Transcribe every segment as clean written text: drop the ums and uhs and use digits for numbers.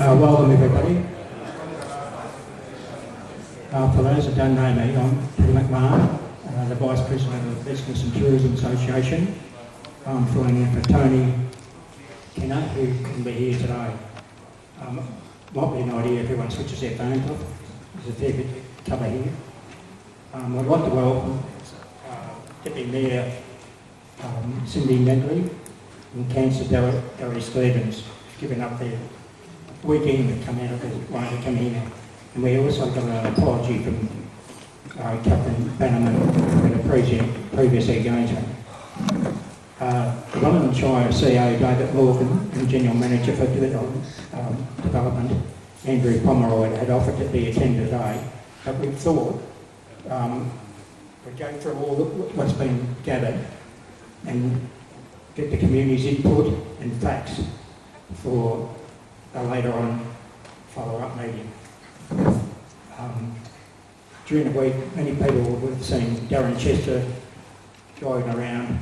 Welcome everybody. For those that don't know me, I'm Peter McMahon, the Vice President of the Business and Tourism Association. I'm filling in for Tony Kenner, who couldn't be here today. Might be an idea if everyone switches their phones off. There's a fair bit to cover here. I'd like to welcome Deputy Mayor Cindy Medley and Councillor Gary Stevens, giving up their weekend to come out of the way to come here. And we also got an apology from Captain Bannerman for the previous engagement. The Wellington Shire CEO David Morgan and General Manager for Development Andrew Pomeroy had offered to be attended today, but we thought we'd go through all what's been gathered and get the community's input and facts for a later on follow-up meeting. During the week, many people would have seen Darren Chester driving around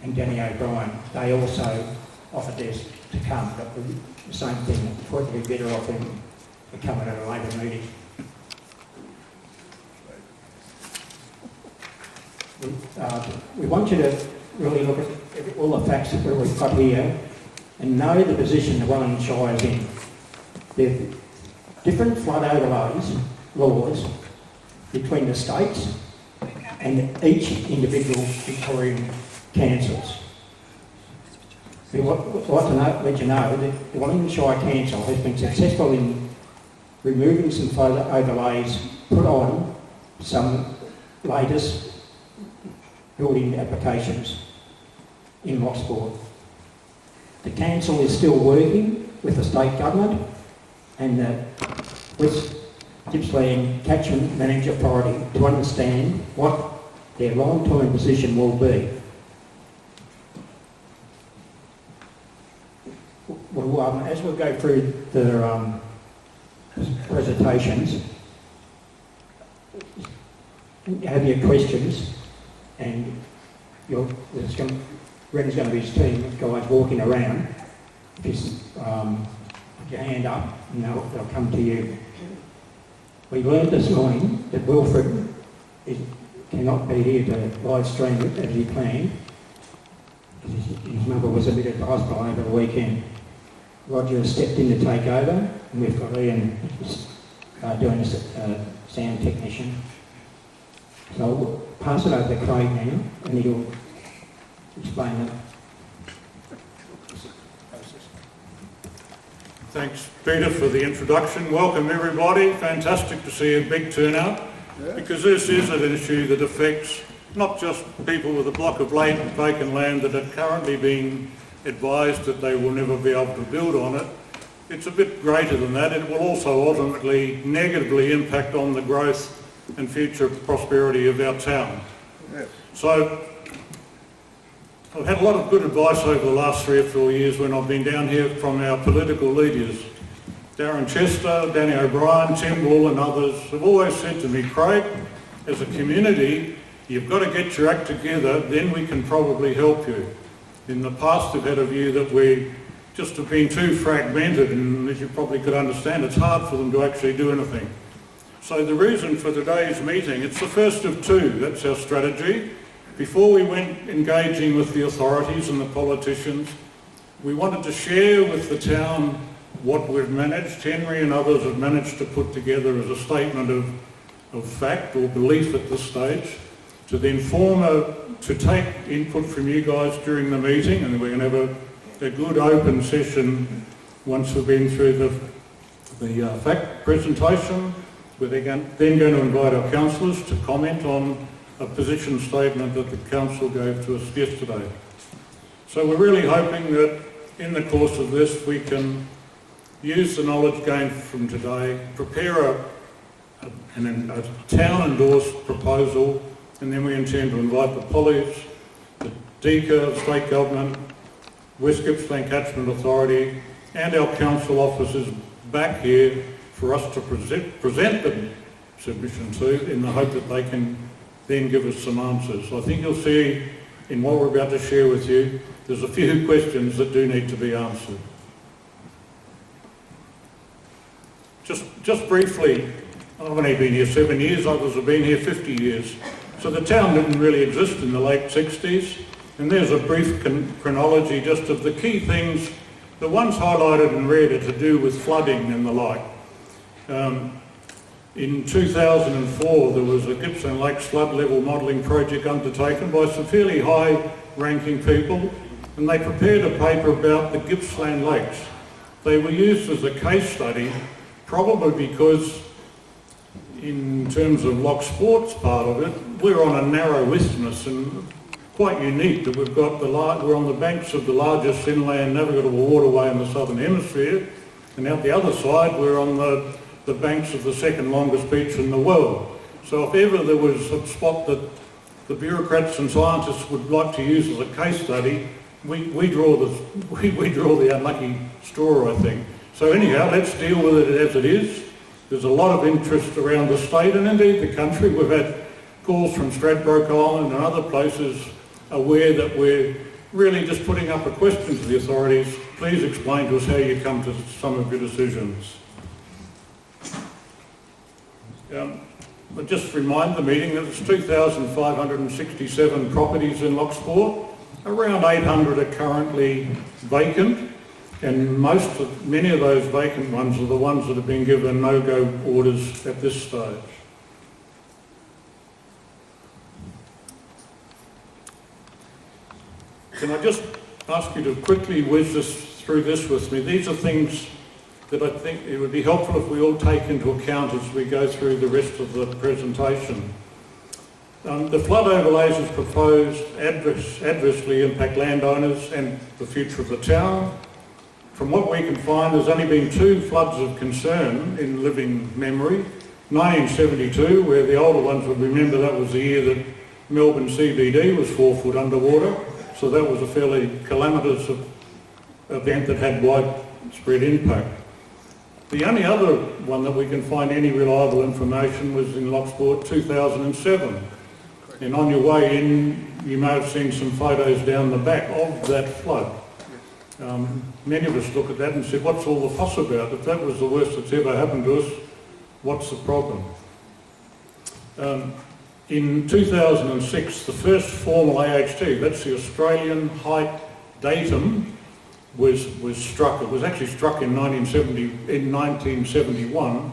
and Danny O'Brien. They also offered theirs to come, but the same thing, thought it would be better off them to come at a later meeting. We want you to really look at all the facts that we've got here and know the position the Wellington Shire is in. There are different flood overlays laws between the states and each individual Victorian councils. We want to let you know that the Wellington Shire Council has been successful in removing some flood overlays, put on some latest building applications in Lochsport. The council is still working with the state government and the West Gippsland Catchment Management Authority to understand what their long-term position will be. Well, as we go through the presentations, have your questions, and Ren's going to be his team of guys walking around. Just put your hand up and they'll come to you. We learned this morning that Wilfred cannot be here to live stream it as he planned. His mother was admitted to hospital over the weekend. Roger stepped in to take over, and we've got Ian doing a sound technician. So I'll pass it over to Craig now, and he'll explain it. Thanks, Peter, for the introduction. Welcome, everybody. Fantastic to see a big turnout, because this is an issue that affects not just people with a block of vacant land that are currently being advised that they will never be able to build on it. It's a bit greater than that. It will also ultimately negatively impact on the growth and future prosperity of our town. Yes. So I've had a lot of good advice over the last 3 or 4 years when I've been down here from our political leaders. Darren Chester, Danny O'Brien, Tim Bull and others have always said to me, Craig, as a community, you've got to get your act together, then we can probably help you. In the past, they've had a view that we just have been too fragmented, and as you probably could understand, it's hard for them to actually do anything. So the reason for today's meeting, it's the first of two, that's our strategy. Before we went engaging with the authorities and the politicians, we wanted to share with the town what we've managed. Henry and others have managed to put together as a statement of fact or belief at this stage, to then to take input from you guys during the meeting, and we're going to have a good open session once we've been through the fact presentation. We're then going to invite our councillors to comment on a position statement that the council gave to us yesterday. So we're really hoping that in the course of this we can use the knowledge gained from today, prepare a town-endorsed proposal, and then we intend to invite the police, the DECA, the state government, West Gippsland Catchment Authority and our council officers back here for us to present the submission to, in the hope that they can then give us some answers. I think you'll see in what we're about to share with you, there's a few questions that do need to be answered. just briefly, I've only been here 7 years, others have been here 50 years. So the town didn't really exist in the late 60s, and there's a brief chronology just of the key things. The ones highlighted in red are to do with flooding and the like. In 2004, there was a Gippsland Lakes flood level modelling project undertaken by some fairly high-ranking people, and they prepared a paper about the Gippsland Lakes. They were used as a case study, probably because in terms of Lochsport's part of it, we're on a narrow isthmus and quite unique that we're on the banks of the largest inland navigable waterway in the southern hemisphere, and out the other side we're on the banks of the second longest beach in the world. So if ever there was a spot that the bureaucrats and scientists would like to use as a case study, we draw the unlucky straw, I think. So anyhow, let's deal with it as it is. There's a lot of interest around the state and indeed the country. We've had calls from Stradbroke Island and other places aware that we're really just putting up a question to the authorities. Please explain to us how you come to some of your decisions. I'll just remind the meeting that there's 2,567 properties in Lochsport. Around 800 are currently vacant, and many of those vacant ones are the ones that have been given no-go orders at this stage. Can I just ask you to quickly whiz through this with me? These are things that I think it would be helpful if we all take into account as we go through the rest of the presentation. The flood overlays as proposed adversely impact landowners and the future of the town. From what we can find, there's only been 2 floods of concern in living memory. 1972, where the older ones would remember that was the year that Melbourne CBD was 4 foot underwater, so that was a fairly calamitous event that had widespread impact. The only other one that we can find any reliable information was in Lochsport 2007. And on your way in, you may have seen some photos down the back of that flood. Many of us look at that and said, what's all the fuss about? If that was the worst that's ever happened to us, what's the problem? In 2006, the first formal AHT, that's the Australian height datum, was struck. It was actually struck in 1971,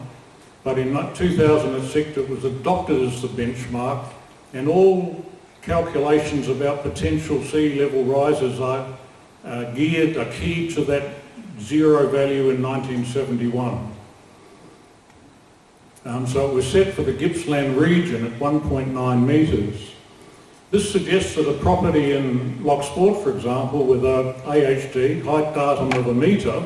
but in 2006 it was adopted as the benchmark, and all calculations about potential sea level rises are key to that zero value in 1971. So it was set for the Gippsland region at 1.9 metres. This suggests that a property in Lochsport, for example, with a AHD, height datum of a metre,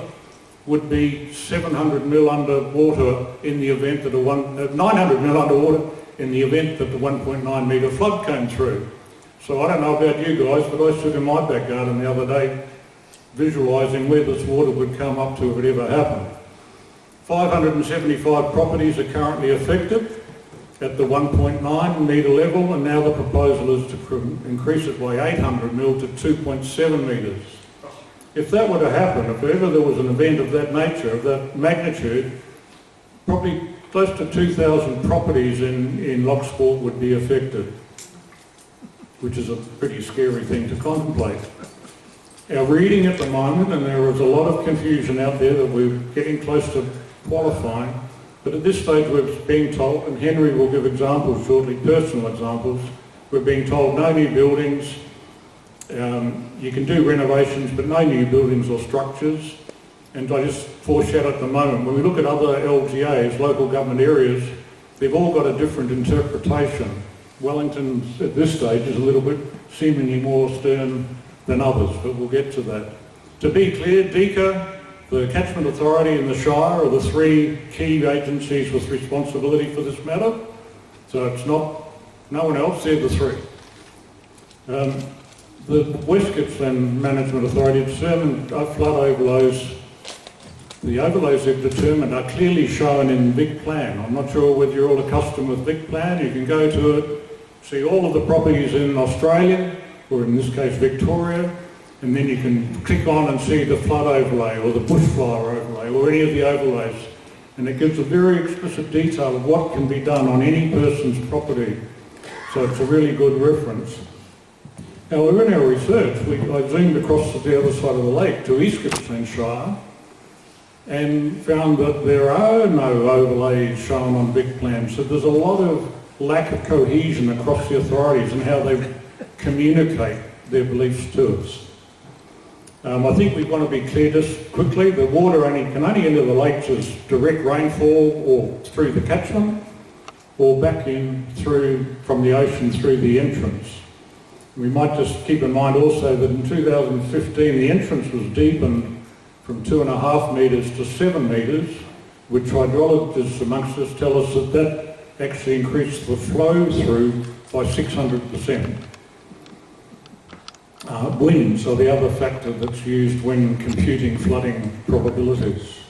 would be 700 mil underwater in the event that 900 mil underwater in the event that the 1.9 metre flood came through. So I don't know about you guys, but I stood in my back garden the other day visualising where this water would come up to if it ever happened. 575 properties are currently affected at the 1.9 metre level, and now the proposal is to increase it by 800 mil to 2.7 metres. If that were to happen, if ever there was an event of that nature, of that magnitude, probably close to 2,000 properties in Lochsport would be affected, which is a pretty scary thing to contemplate. Our reading at the moment, and there is a lot of confusion out there that we're getting close to qualifying, but at this stage we're being told, and Henry will give examples shortly, personal examples, we're being told no new buildings, you can do renovations but no new buildings or structures. And I just foreshadow at the moment, when we look at other LGAs, local government areas, they've all got a different interpretation. Wellington at this stage is a little bit seemingly more stern than others, but we'll get to that. To be clear, DECA, the Catchment Authority and the Shire are the 3 key agencies with responsibility for this matter. So it's not no one else, they're the 3. The West Gippsland Management Authority determined flood overlays. The overlays they've determined are clearly shown in Vic Plan. I'm not sure whether you're all accustomed with Vic Plan. You can go to it, see all of the properties in Australia, or in this case Victoria, and then you can click on and see the flood overlay or the bushfire overlay or any of the overlays. and it gives a very explicit detail of what can be done on any person's property. So it's a really good reference. However, in our research, I zoomed across to the other side of the lake to East Gippsland Shire and found that there are no overlays shown on big plans. So there's a lot of lack of cohesion across the authorities and how they communicate their beliefs to us. I think we want to be clear just quickly, the water can only enter the lakes as direct rainfall or through the catchment or back in from the ocean through the entrance. We might just keep in mind also that in 2015 the entrance was deepened from 2.5 metres to 7 metres, which hydrologists amongst us tell us that actually increased the flow through by 600%. Winds are the other factor that's used when computing flooding probabilities.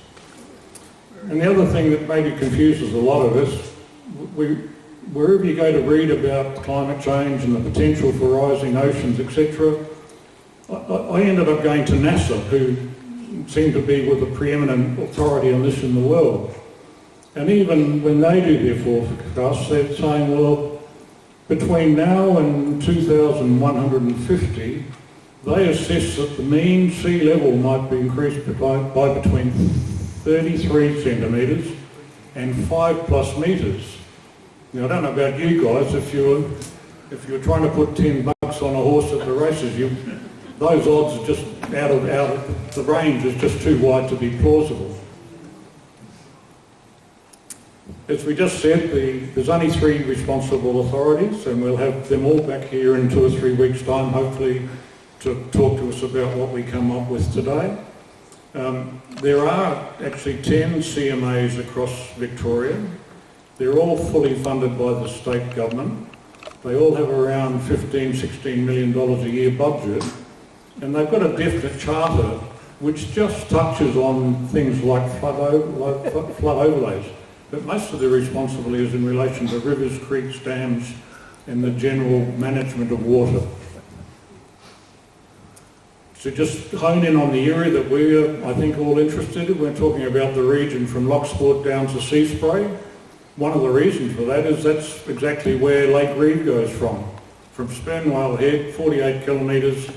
And the other thing that maybe confuses a lot of us, wherever you go to read about climate change and the potential for rising oceans, etc., I ended up going to NASA, who seem to be with the preeminent authority on this in the world. And even when they do their forecasts, they're saying, well, between now and 2150, they assess that the mean sea level might be increased by between 33 centimetres and 5+ metres. Now, I don't know about you guys, if you were trying to put $10 on a horse at the races, those odds are just out of the range is just too wide to be plausible. As we just said, there's only 3 responsible authorities, and we'll have them all back here in 2 or 3 weeks' time, hopefully, to talk to us about what we come up with today. There are actually 10 CMAs across Victoria. They're all fully funded by the state government. They all have around $15–16 million a year budget, and they've got a definite charter which just touches on things like flood overlays. But most of the responsibility is in relation to rivers, creeks, dams, and the general management of water. So just hone in on the area that we're, I think, all interested in. We're talking about the region from Lochsport down to Sea Spray. One of the reasons for that is that's exactly where Lake Reeve goes from Spermwhale Head, 48 kilometres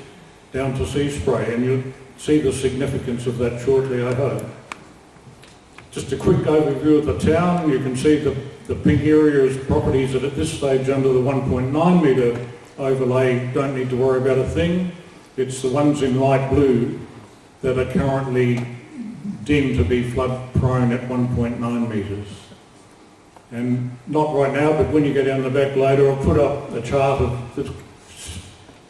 down to Sea Spray, and you'll see the significance of that shortly, I hope. Just a quick overview of the town. You can see the pink area is properties that at this stage under the 1.9 metre overlay don't need to worry about a thing. It's the ones in light blue that are currently deemed to be flood prone at 1.9 metres. And not right now, but when you go down the back later, I'll put up a chart of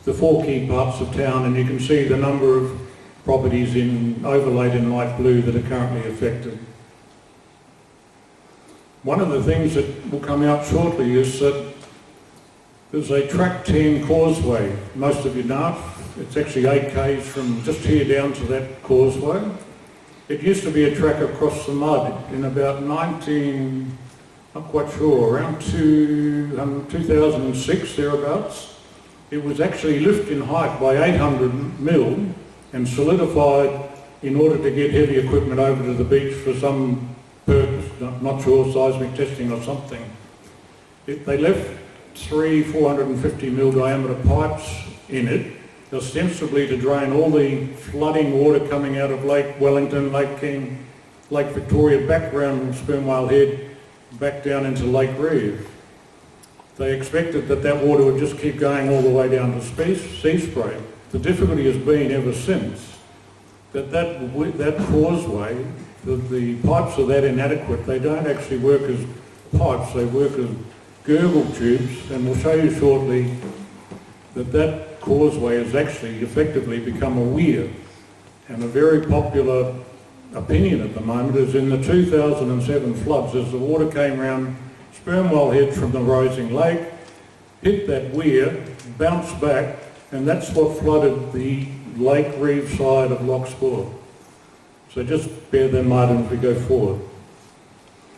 the 4 key parts of town, and you can see the number of properties overlaid in light blue that are currently affected. One of the things that will come out shortly is that there's a Track 10 causeway. Most of you know it. It's actually 8 k's from just here down to that causeway. It used to be a track across the mud in about not quite sure, around 2006, thereabouts. It was actually lifted in height by 800 mil and solidified in order to get heavy equipment over to the beach for some purpose, not sure, seismic testing or something. They left 450 mil diameter pipes in it, ostensibly to drain all the flooding water coming out of Lake Wellington, Lake King, Lake Victoria, back around Spermwhale Head, back down into Lake Reeve. They expected that water would just keep going all the way down to Sea Spray. The difficulty has been ever since that causeway, the pipes are that inadequate. They don't actually work as pipes, they work as gurgle tubes, and we'll show you shortly that causeway has actually effectively become a weir. And a very popular opinion at the moment is in the 2007 floods, as the water came round Spermwhale Head from the rising lake, hit that weir, bounced back, and that's what flooded the Lake Reeve side of Lochsport. So just bear that in mind as we go forward.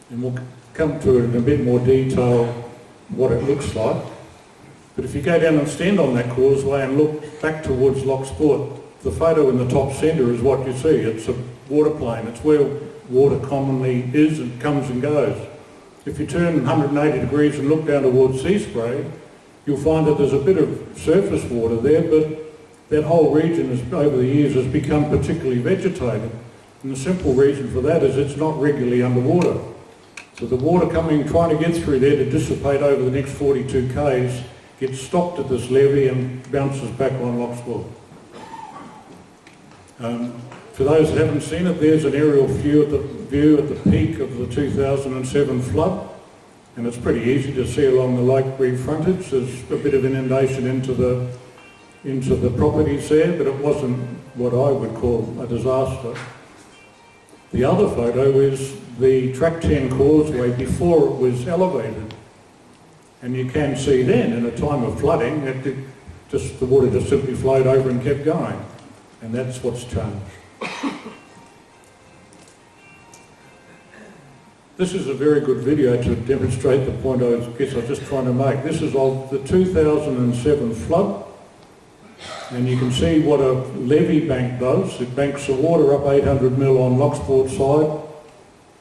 And we'll come to it in a bit more detail what it looks like. But if you go down and stand on that causeway and look back towards Lochsport, the photo in the top centre is what you see. It's a water plane. It's where water commonly is and comes and goes. If you turn 180 degrees and look down towards Sea Spray, you'll find that there's a bit of surface water there, but that whole region over the years has become particularly vegetated. And the simple reason for that is it's not regularly underwater. So the water trying to get through there to dissipate over the next 42 k's gets stopped at this levee and bounces back on Lochsport. For those that haven't seen it, there's an aerial view at the peak of the 2007 flood, and it's pretty easy to see along the Lake Reef frontage. There's a bit of inundation into the properties there, but it wasn't what I would call a disaster. The other photo is the Track 10 causeway before it was elevated, and you can see then, in a time of flooding, the water just simply flowed over and kept going, and that's what's changed. This is a very good video to demonstrate the point I guess I was just trying to make. This is of the 2007 flood, and you can see what a levee bank does. It banks the water up 800 mil on Lochsport side,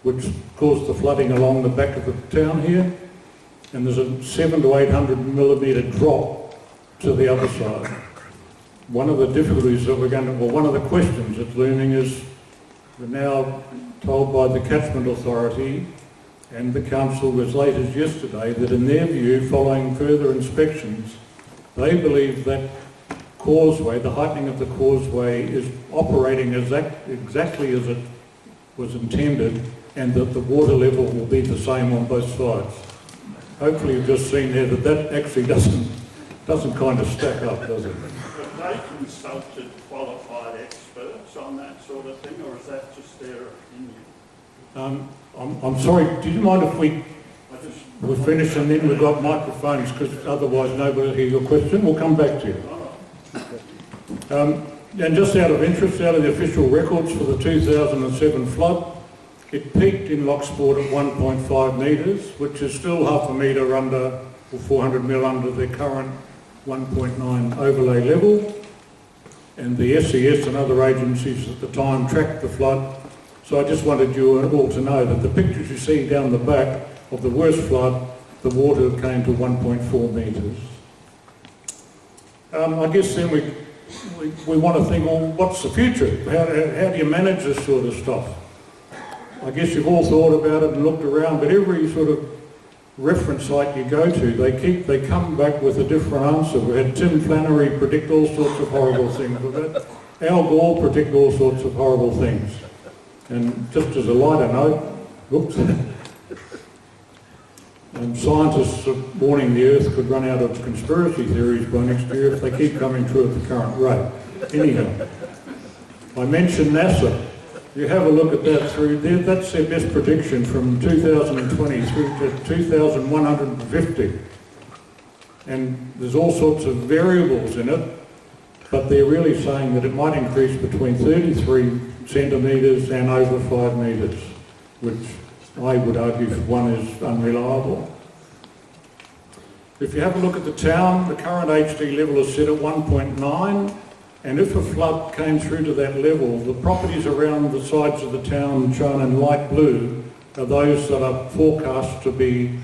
which caused the flooding along the back of the town here, and there's a 700 to 800 millimetre drop to the other side. One of the difficulties that one of the questions that's looming is we're now told by the Catchment Authority and the Council as late as yesterday that in their view, following further inspections, they believe that causeway, the heightening of the causeway is operating exactly as it was intended, and that the water level will be the same on both sides. Hopefully you've just seen there that actually doesn't kind of stack up, does it? Have they consulted qualified experts on that sort of thing, or is that just their opinion? I'm sorry, do you mind if we'll finish and then we've got microphones, because otherwise nobody will hear your question? We'll come back to you. And just out of interest, out of the official records for the 2007 flood, it peaked in Lochsport at 1.5 metres, which is still half a metre under, or 400 mil under the current 1.9 overlay level. And the SES and other agencies at the time tracked the flood. So I just wanted you all to know that the pictures you see down the back of the worst flood, the water came to 1.4 metres. I guess then we want to think, well, what's the future? How do you manage this sort of stuff? I guess you've all thought about it and looked around, but every sort of reference site you go to, they come back with a different answer. We had Tim Flannery predict all sorts of horrible things. We've had Al Gore predict all sorts of horrible things. And just as a lighter note, scientists are warning the Earth could run out of conspiracy theories by next year if they keep coming true at the current rate. Anyhow, I mentioned NASA. You have a look at that through there, that's their best prediction from 2020 through to 2150. And there's all sorts of variables in it, but they're really saying that it might increase between 33 centimetres and over 5 metres, which I would argue for one is unreliable. If you have a look at the town, the current HD level is set at 1.9, and if a flood came through to that level, the properties around the sides of the town shown in light blue are those that are forecast to be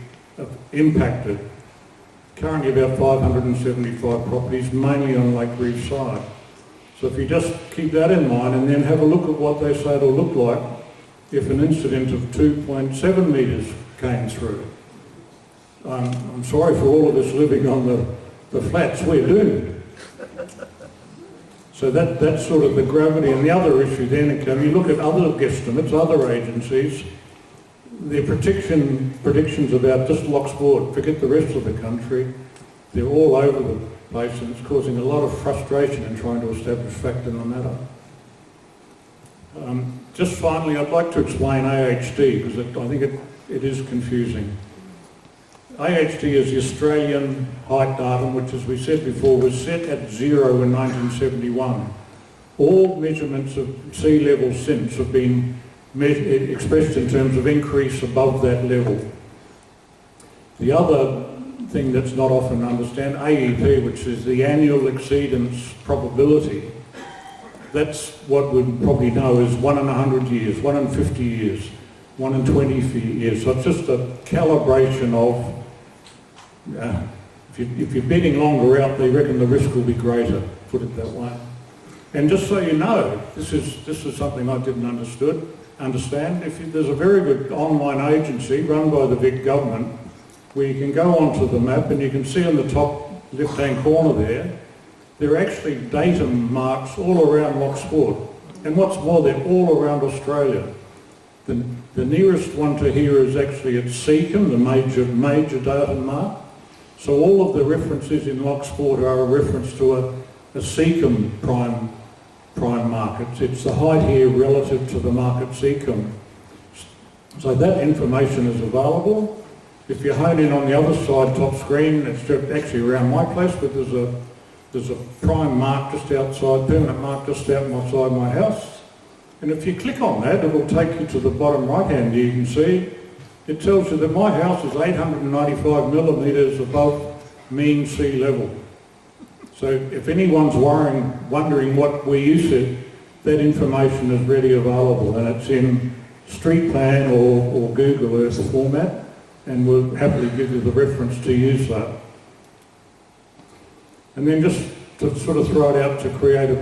impacted. Currently about 575 properties, mainly on Lake Reef side. So if you just keep that in mind and then have a look at what they say it'll look like if an incident of 2.7 metres came through. I'm sorry for all of us living on the flats, we're doomed. So that's sort of the gravity. And the other issue then, you look at other guesstimates, other agencies, their predictions about just Lochsport, forget the rest of the country, they're all over the place, and it's causing a lot of frustration in trying to establish fact in the matter. Just finally, I'd like to explain AHD, because I think it is confusing. AHD is the Australian height datum, which, as we said before, was set at 0 in 1971. All measurements of sea level since have been expressed in terms of increase above that level. The other thing that's not often understood, AEP, which is the annual exceedance probability, that's what we probably know is 1 in 100 years, 1 in 50 years, 1 in 20 years. So it's just a calibration of, if you're betting longer out, they reckon the risk will be greater, put it that way. And just so you know, this is something I didn't understand. There's a very good online agency run by the Vic Government where you can go onto the map and you can see on the top left-hand corner there are actually datum marks all around Lochsport. And what's more, they're all around Australia. The nearest one to here is actually at Seacombe, the major datum mark. So all of the references in Lochsport are a reference to a Seacombe prime market. It's the height here relative to the market Seacombe. So that information is available. If you hone in on the other side, top screen, it's actually around my place, but there's a prime mark just outside, permanent mark just outside my house. And if you click on that, it will take you to the bottom right-hand. You can see it tells you that my house is 895 millimetres above mean sea level. So if anyone's wondering what we use it, that information is readily available, and it's in street plan or Google Earth format, and we'll happily give you the reference to use that. And then just to sort of throw it out to create a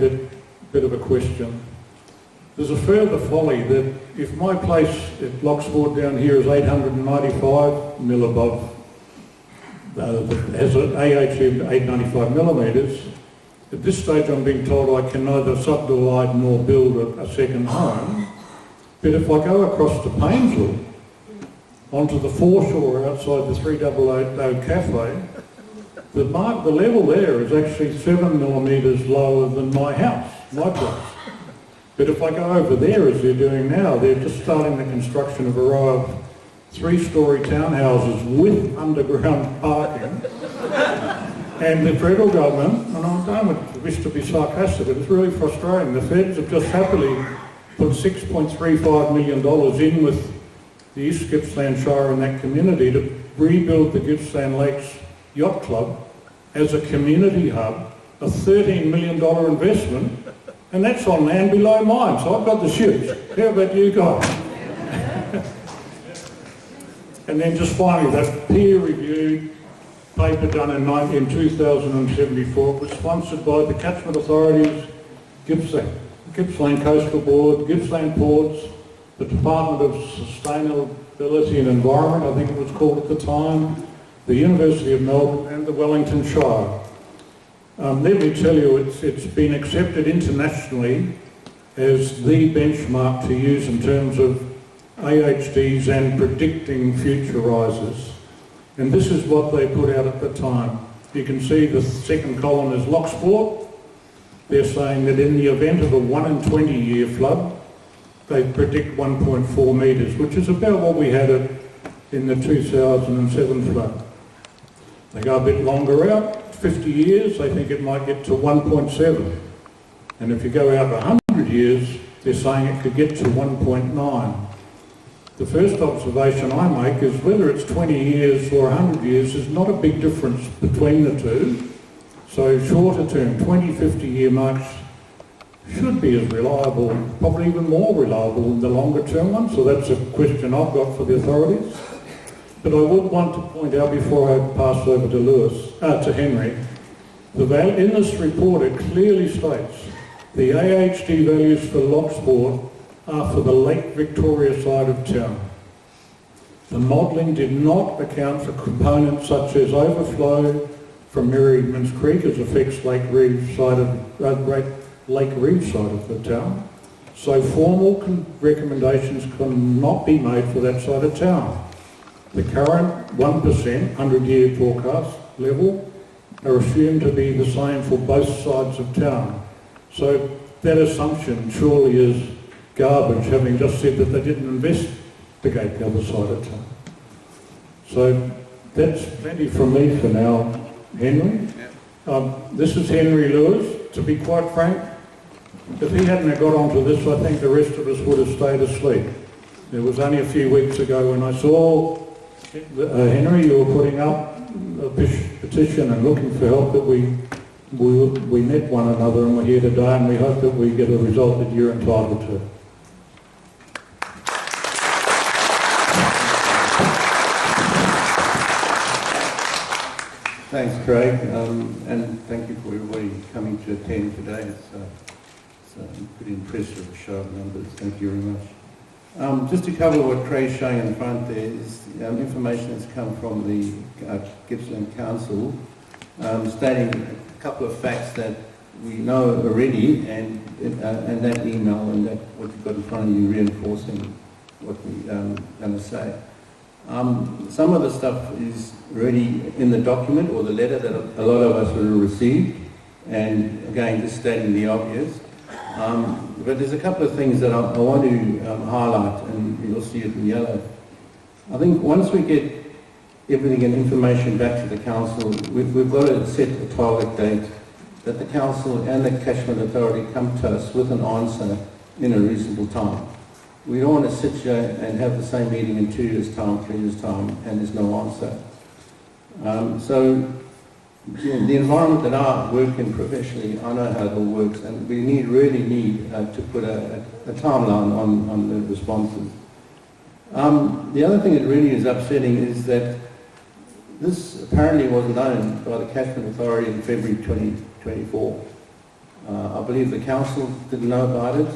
bit of a question. There's a further folly that if my place at Lochsport down here is 895 mil above, has an AHM 895 millimetres, at this stage I'm being told I can neither subdivide nor build a second home. But if I go across to Painesville, onto the foreshore outside the 3880 Cafe, the level there is actually 7 millimetres lower than my house, my place. But if I go over there, as they're doing now, they're just starting the construction of a row of 3-storey townhouses with underground parking. And the federal government, and I don't wish to be sarcastic, but it's really frustrating, the feds have just happily put $6.35 million in with the East Gippsland Shire and that community to rebuild the Gippsland Lakes Yacht Club as a community hub, a $13 million investment, and that's on land below mine, so I've got the ships. How about you guys? And then just finally, that peer-reviewed paper done in 2074 was sponsored by the Catchment authorities, Gippsland Coastal Board, Gippsland Ports, the Department of Sustainability and Environment, I think it was called at the time, the University of Melbourne and the Wellington Shire. Let me tell you, it's been accepted internationally as the benchmark to use in terms of AHDs and predicting future rises. And this is what they put out at the time. You can see the second column is Lochsport. They're saying that in the event of a 1 in 20 year flood, they predict 1.4 metres, which is about what we had in the 2007 flood. They go a bit longer out, 50 years, they think it might get to 1.7. And if you go out 100 years, they're saying it could get to 1.9. The first observation I make is whether it's 20 years or 100 years, there's not a big difference between the two. So shorter term, 20, 50 year marks should be as reliable, probably even more reliable than the longer term ones. So that's a question I've got for the authorities. But I would want to point out before I pass over to Henry, in this report it clearly states the AHD values for Lochsport are for the Lake Victoria side of town. The modelling did not account for components such as overflow from Merriman's Creek as affects Lake Reeve side of the town. So formal recommendations cannot be made for that side of town. The current 1% 100-year forecast level are assumed to be the same for both sides of town. So that assumption surely is garbage, having just said that they didn't investigate the other side of town. So that's plenty from me for now, Henry. This is Henry Lewis. To be quite frank, if he hadn't got onto this, I think the rest of us would have stayed asleep. It was only a few weeks ago when I saw Henry, you were putting up a petition and looking for help that we we met one another and we're here today, and we hope that we get a result that you're entitled to. Thanks, Craig, and thank you for everybody coming to attend today. It's a pretty impressive show of numbers. Thank you very much. Just to cover what Craig's showing in front there is information that's come from the Gippsland Council, stating a couple of facts that we know already, and that email and that what you've got in front of you reinforcing what we're going to say. Some of the stuff is already in the document or the letter that a lot of us will receive, and again, just stating the obvious. But there's a couple of things that I want to highlight, and you'll see it in yellow. I think once we get everything and information back to the council, we've got to set a target date that the council and the Catchment Authority come to us with an answer in a reasonable time. We don't want to sit here and have the same meeting in 2 years' time, 3 years' time, and there's no answer. So the environment that I work in professionally, I know how it all works, and we really need to put a timeline on the responses. The other thing that really is upsetting is that this apparently was known by the Catchment Authority in February 2024. I believe the council didn't know about it,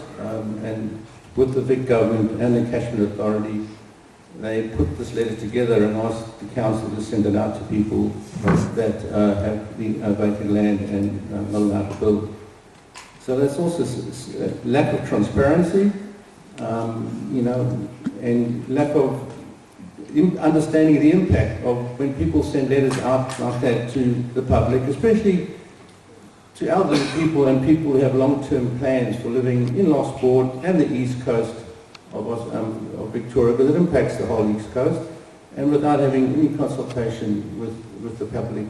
and with the Vic Government and the Catchment Authority, they put this letter together and asked the council to send it out to people that have the vacant land and not allowed to build. So that's also a lack of transparency, and lack of understanding the impact of when people send letters out like that to the public, especially to elderly people and people who have long-term plans for living in Lochsport and the east coast of Victoria, because it impacts the whole east coast, and without having any consultation with the public.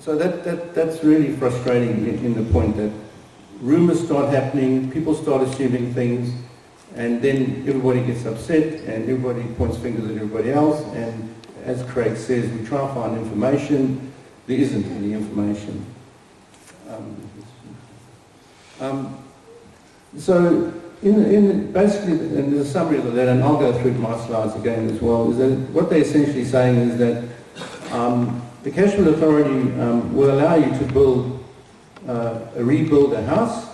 So that's really frustrating in the point that rumours start happening, people start assuming things, and then everybody gets upset and everybody points fingers at everybody else, and as Craig says, we try to find information. There isn't any information. So, basically, in the summary of the letter, and I'll go through my slides again as well, is that what they're essentially saying is that the Catchment Authority will allow you to rebuild a house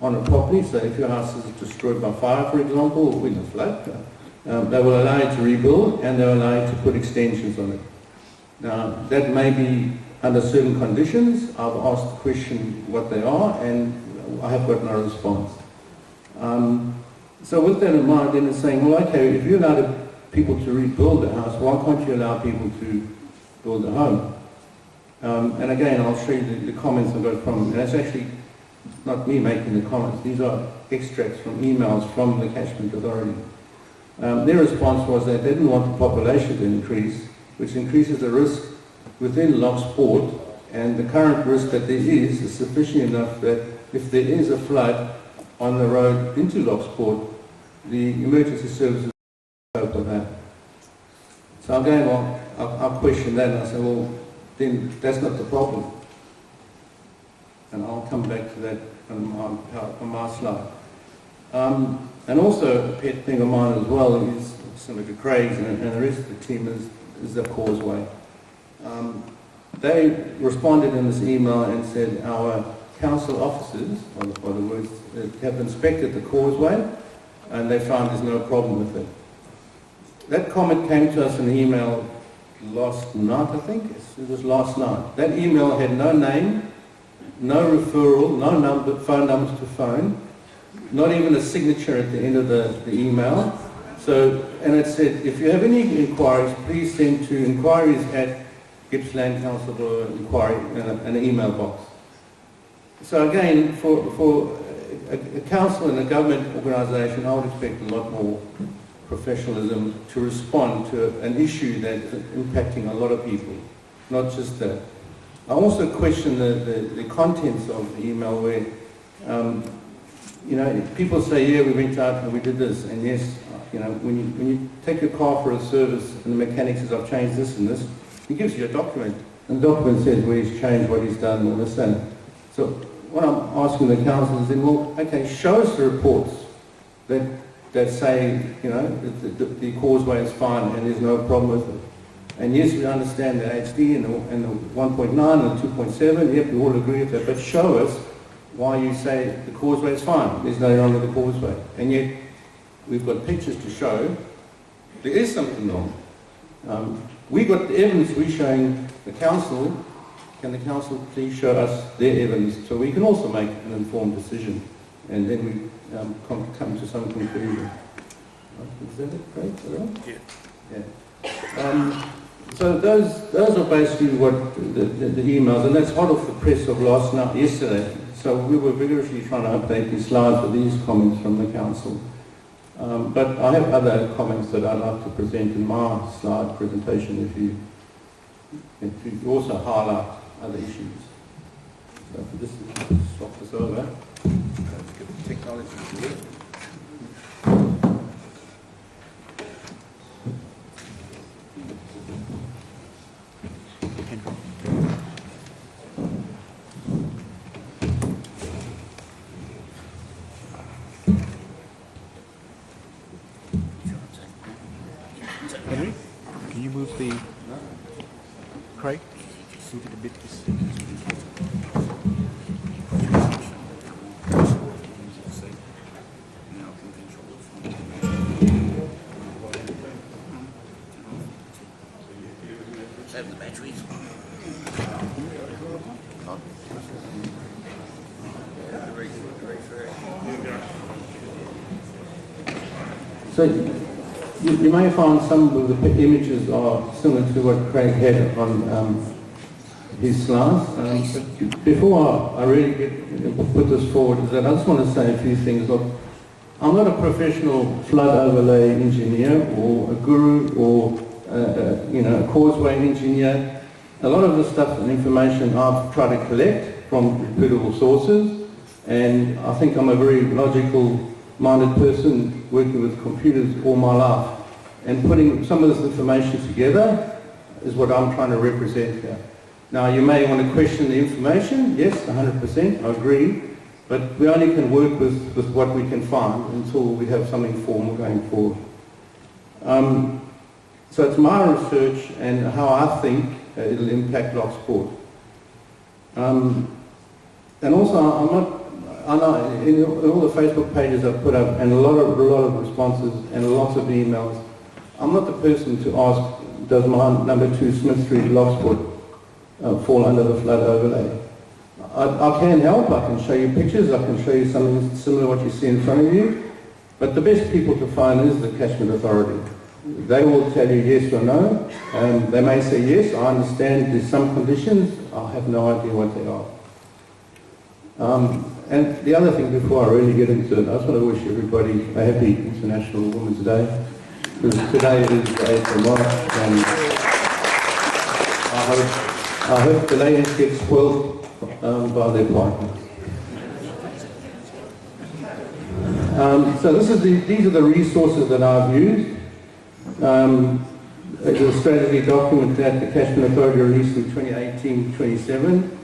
on a property. So if your house is destroyed by fire, for example, or in a flood, they will allow you to rebuild, and they'll allow you to put extensions on it. Now, that may be under certain conditions. I've asked the question what they are, and I have got no response. So with that in mind, then it's saying, well, okay, if you allow people to rebuild a house, why can't you allow people to build a home? And again, I'll show you the comments I got from, and that's actually not me making the comments, these are extracts from emails from the Catchment Authority. Their response was that they didn't want the population to increase, which increases the risk within Lochsport, and the current risk that there is sufficient enough that if there is a flood on the road into Lochsport, the emergency services will cope with that. So again, well, I'll question that, and I say, well, then that's not the problem. And I'll come back to that on my slide. And also a pet thing of mine as well is similar to Craig's and the rest of the team is the causeway. They responded in this email and said our council officers, by the words, have inspected the causeway and they found there's no problem with it. That comment came to us in the email last night, I think. It was last night. That email had no name, no referral, no phone numbers to phone, not even a signature at the end of the email. So, and it said, if you have any inquiries, please send to inquiries@Gippsland Council Inquiry and an email box. So again, for a council and a government organisation, I would expect a lot more professionalism to respond to an issue that is impacting a lot of people, not just that. I also question the contents of the email where, people say, yeah, we went out and we did this, and yes, when you take your car for a service and the mechanic says, I've changed this and this, he gives you a document. And the document says where he's changed, what he's done, and all this and so what I'm asking the council is then, well, okay, show us the reports that say, you know, the causeway is fine and there's no problem with it. And yes, we understand the HD and the 1.9 and the 2.7, yep, we all agree with that, but show us why you say the causeway is fine, there's no wrong with the causeway. And yet, we've got pictures to show there is something wrong. We got the evidence, we're showing the council. Can the council please show us their evidence so we can also make an informed decision, and then we come to some conclusion. Is that it, Craig? Is that right? Yeah. So those are basically what the emails, and that's hot off the press of yesterday. So we were vigorously trying to update these slides with these comments from the council. But I have other comments that I'd like to present in my slide presentation if you also highlight other issues. So for this, swap this over. Let's get the technology to work. Henry, can you move the Craig? Move it a bit. Save the batteries. So you may find some of the images are similar to what Craig had on his slides. But before I really put this forward, is that I just want to say a few things. Look, I'm not a professional flood overlay engineer or a guru or a causeway engineer. A lot of the stuff and information I've tried to collect from reputable sources, and I think I'm a very logical-minded person working with computers all my life. And putting some of this information together is what I'm trying to represent here. Now, you may want to question the information. Yes, 100%, I agree. But we only can work with what we can find until we have something formal going forward. So it's my research and how I think it'll impact Lochsport. And also, I know in all the Facebook pages I've put up, and a lot of responses and lots of emails, I'm not the person to ask, does my number 2 Smith Street Lochsport fall under the flood overlay? I can help, I can show you pictures, I can show you something similar to what you see in front of you, but the best people to find is the Catchment Authority. They will tell you yes or no, and they may say yes, I understand there's some conditions, I have no idea what they are. And the other thing before I really get into it, I just want to wish everybody a happy International Women's Day, because today is the 8th of March, and I hope the ladies get spoiled by their partners. So these are the resources that I've used. The strategy document that the Catchment Authority released in 2018-27.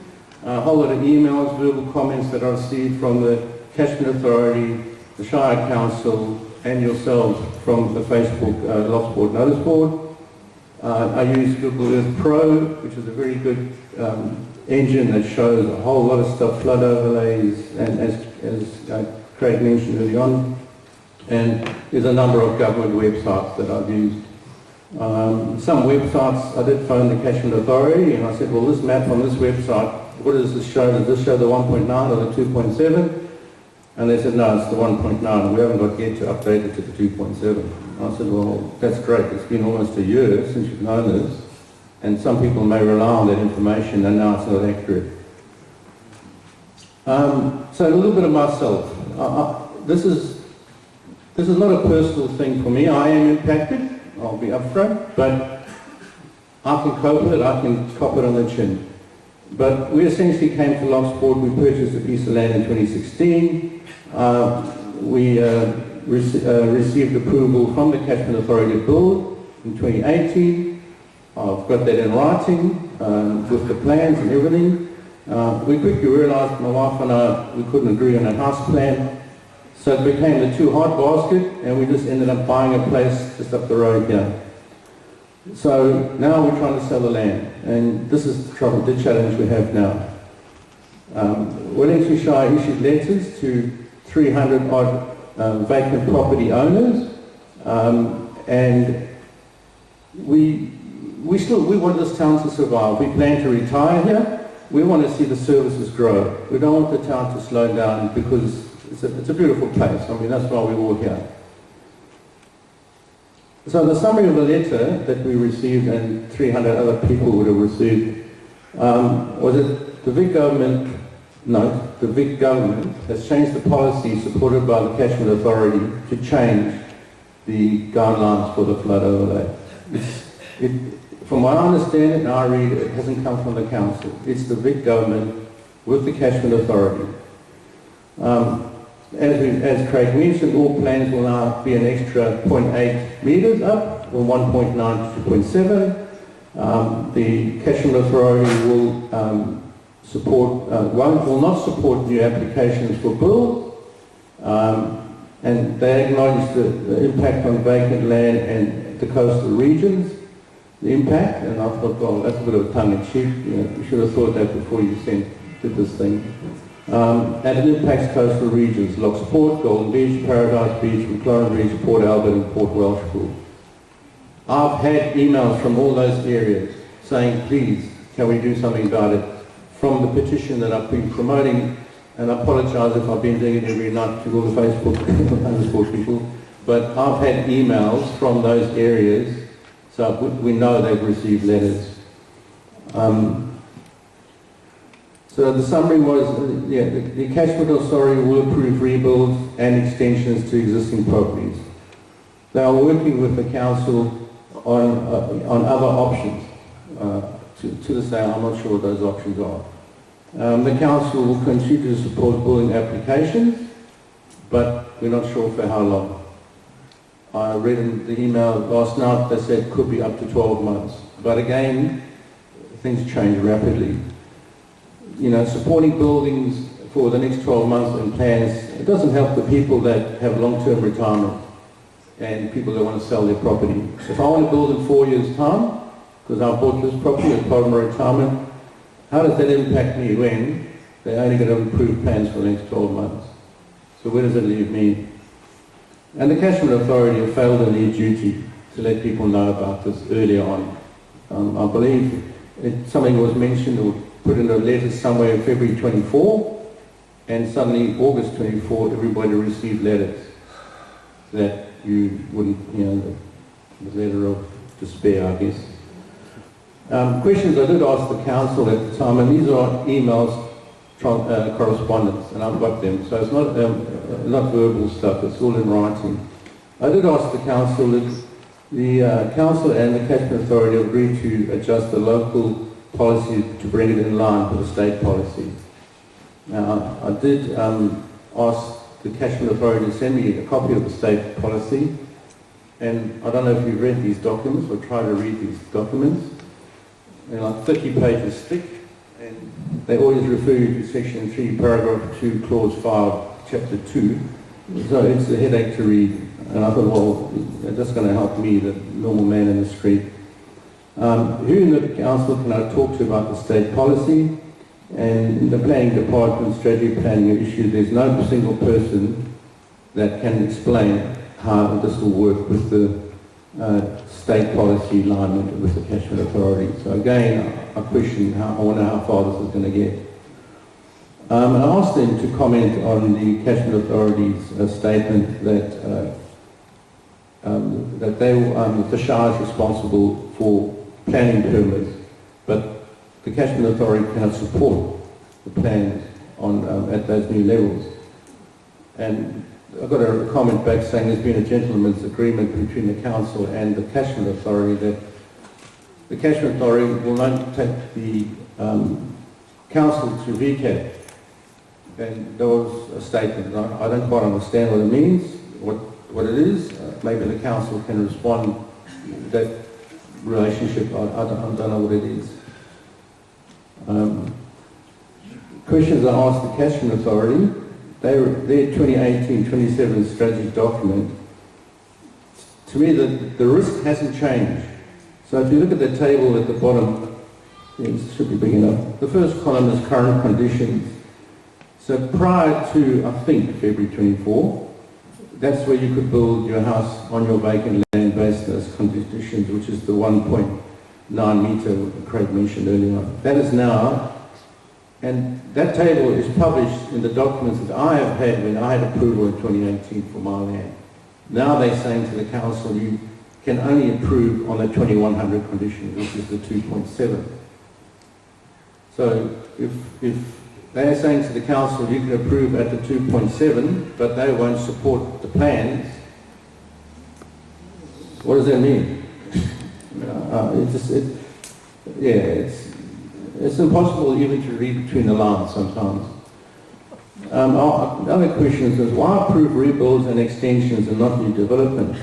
A whole lot of emails, verbal comments that I received from the Catchment Authority, the Shire Council, and yourselves from the Facebook Lochsport Notice Board. I use Google Earth Pro, which is a very good engine that shows a whole lot of stuff, flood overlays, and as Craig mentioned early on. And there's a number of government websites that I've used. Some websites, I did phone the Catchment Authority, and I said, well, this map on this website, what does this show? Does this show the 1.9 or the 2.7? And they said, no, it's the 1.9, we haven't got yet to update it to the 2.7. I said, well, that's great. It's been almost a year since you've known this, and some people may rely on that information, and now it's not accurate. So a little bit of myself. This is not a personal thing for me. I am impacted, I'll be upfront, but I can cope with it, I can cop it on the chin. But we essentially came to Lochsport, we purchased a piece of land in 2016. We received approval from the Catchment Authority to build in 2018. I've got that in writing. with the plans and everything. We quickly realised, my wife and I, we couldn't agree on a house plan, so it became the too hard basket, and we just ended up buying a place just up the road here. So now we're trying to sell the land, and this is the challenge we have now. Wellington Shire issued letters to 300 odd vacant property owners, and we want this town to survive. We plan to retire here. We want to see the services grow. We don't want the town to slow down because it's a beautiful place. I mean, that's why we're all here. So the summary of the letter that we received, and 300 other people would have received, was that the Vic Government has changed the policy supported by the Catchment Authority to change the guidelines for the flood overlay. From what I understand and I read, it hasn't come from the council. It's the Vic Government with the Catchment Authority. As Craig mentioned, all plans will now be an extra 0.8 metres up, or 1.9 to 2.7. The Catchment Authority will will not support new applications for build, and they acknowledge the impact on vacant land and the coastal regions, the impact, and I thought, well, that's a bit of a tongue-in-cheek. You should have thought that before you did this thing. And it impacts coastal regions, Lochsport, Golden Beach, Paradise Beach, Victorian Beach, Port Albert and Port Welshpool. I've had emails from all those areas saying, please, can we do something about it? From the petition that I've been promoting, and I apologise if I've been doing it every night to all the Facebook people, but I've had emails from those areas, so we know they've received letters. So the summary was, the Catchment Authority will approve rebuilds and extensions to existing properties. They are working with the council on other options. To this day, I'm not sure what those options are. The council will continue to support building applications, but we're not sure for how long. I read in the email last night, they said it could be up to 12 months. But again, things change rapidly. Supporting buildings for the next 12 months and plans, it doesn't help the people that have long-term retirement and people that want to sell their property. If I want to build in 4 years' time, because I bought this property as part of my retirement, how does that impact me when they're only going to approve plans for the next 12 months? So where does it leave me? And the Catchment Authority have failed in their duty to let people know about this earlier on. I believe something was mentioned or put in a letter somewhere in February 24, and suddenly August 24, everybody received letters that you wouldn't, the letter of despair, I guess. Questions I did ask the council at the time, and these are emails, correspondence, and I've got them, so it's not verbal stuff, it's all in writing. I did ask the council if the council and the Catchment Authority agreed to adjust the local policy to bring it in line with the state policy. Now, I did ask the Catchment Authority to send me a copy of the state policy, and I don't know if you've read these documents or tried to read these documents. They're like 30 pages thick, and they always refer you to section 3, paragraph 2, clause 5, chapter 2. So it's a headache to read, and I thought, well, that's going to help me, the normal man in the street. Who in the council can I talk to about the state policy? And in the planning department, strategy planning issue, there's no single person that can explain how this will work with the state policy alignment with the Catchment Authority. So again, I wonder how far this is going to get. I asked them to comment on the Catchment Authority's statement that the Shire is responsible for planning permits, but the Catchment Authority cannot support the plans at those new levels. And I got a comment back saying there's been a gentleman's agreement between the council and the Catchment Authority that the Catchment Authority will not take the council to VCAT. And there was a statement. I don't quite understand what it means, what it is. Maybe the council can respond to that relationship. I don't know what it is. Questions I asked the Catchment Authority, their 2018-27 strategic document, to me the risk hasn't changed. So if you look at the table at the bottom, it should be big enough. The first column is current conditions. So prior to, I think, February 24, that's where you could build your house on your vacant land based on those conditions, which is the 1.9 metre Craig mentioned earlier on. That is now, and that table is published in the documents that I have had when I had approval in 2018 for my land. Now they're saying to the council, you can only approve on the 2100 condition, which is the 2.7. So if they're saying to the council, you can approve at the 2.7, but they won't support the plans, what does that mean? It's impossible even to read between the lines sometimes. Other questions is, why approve rebuilds and extensions and not new development?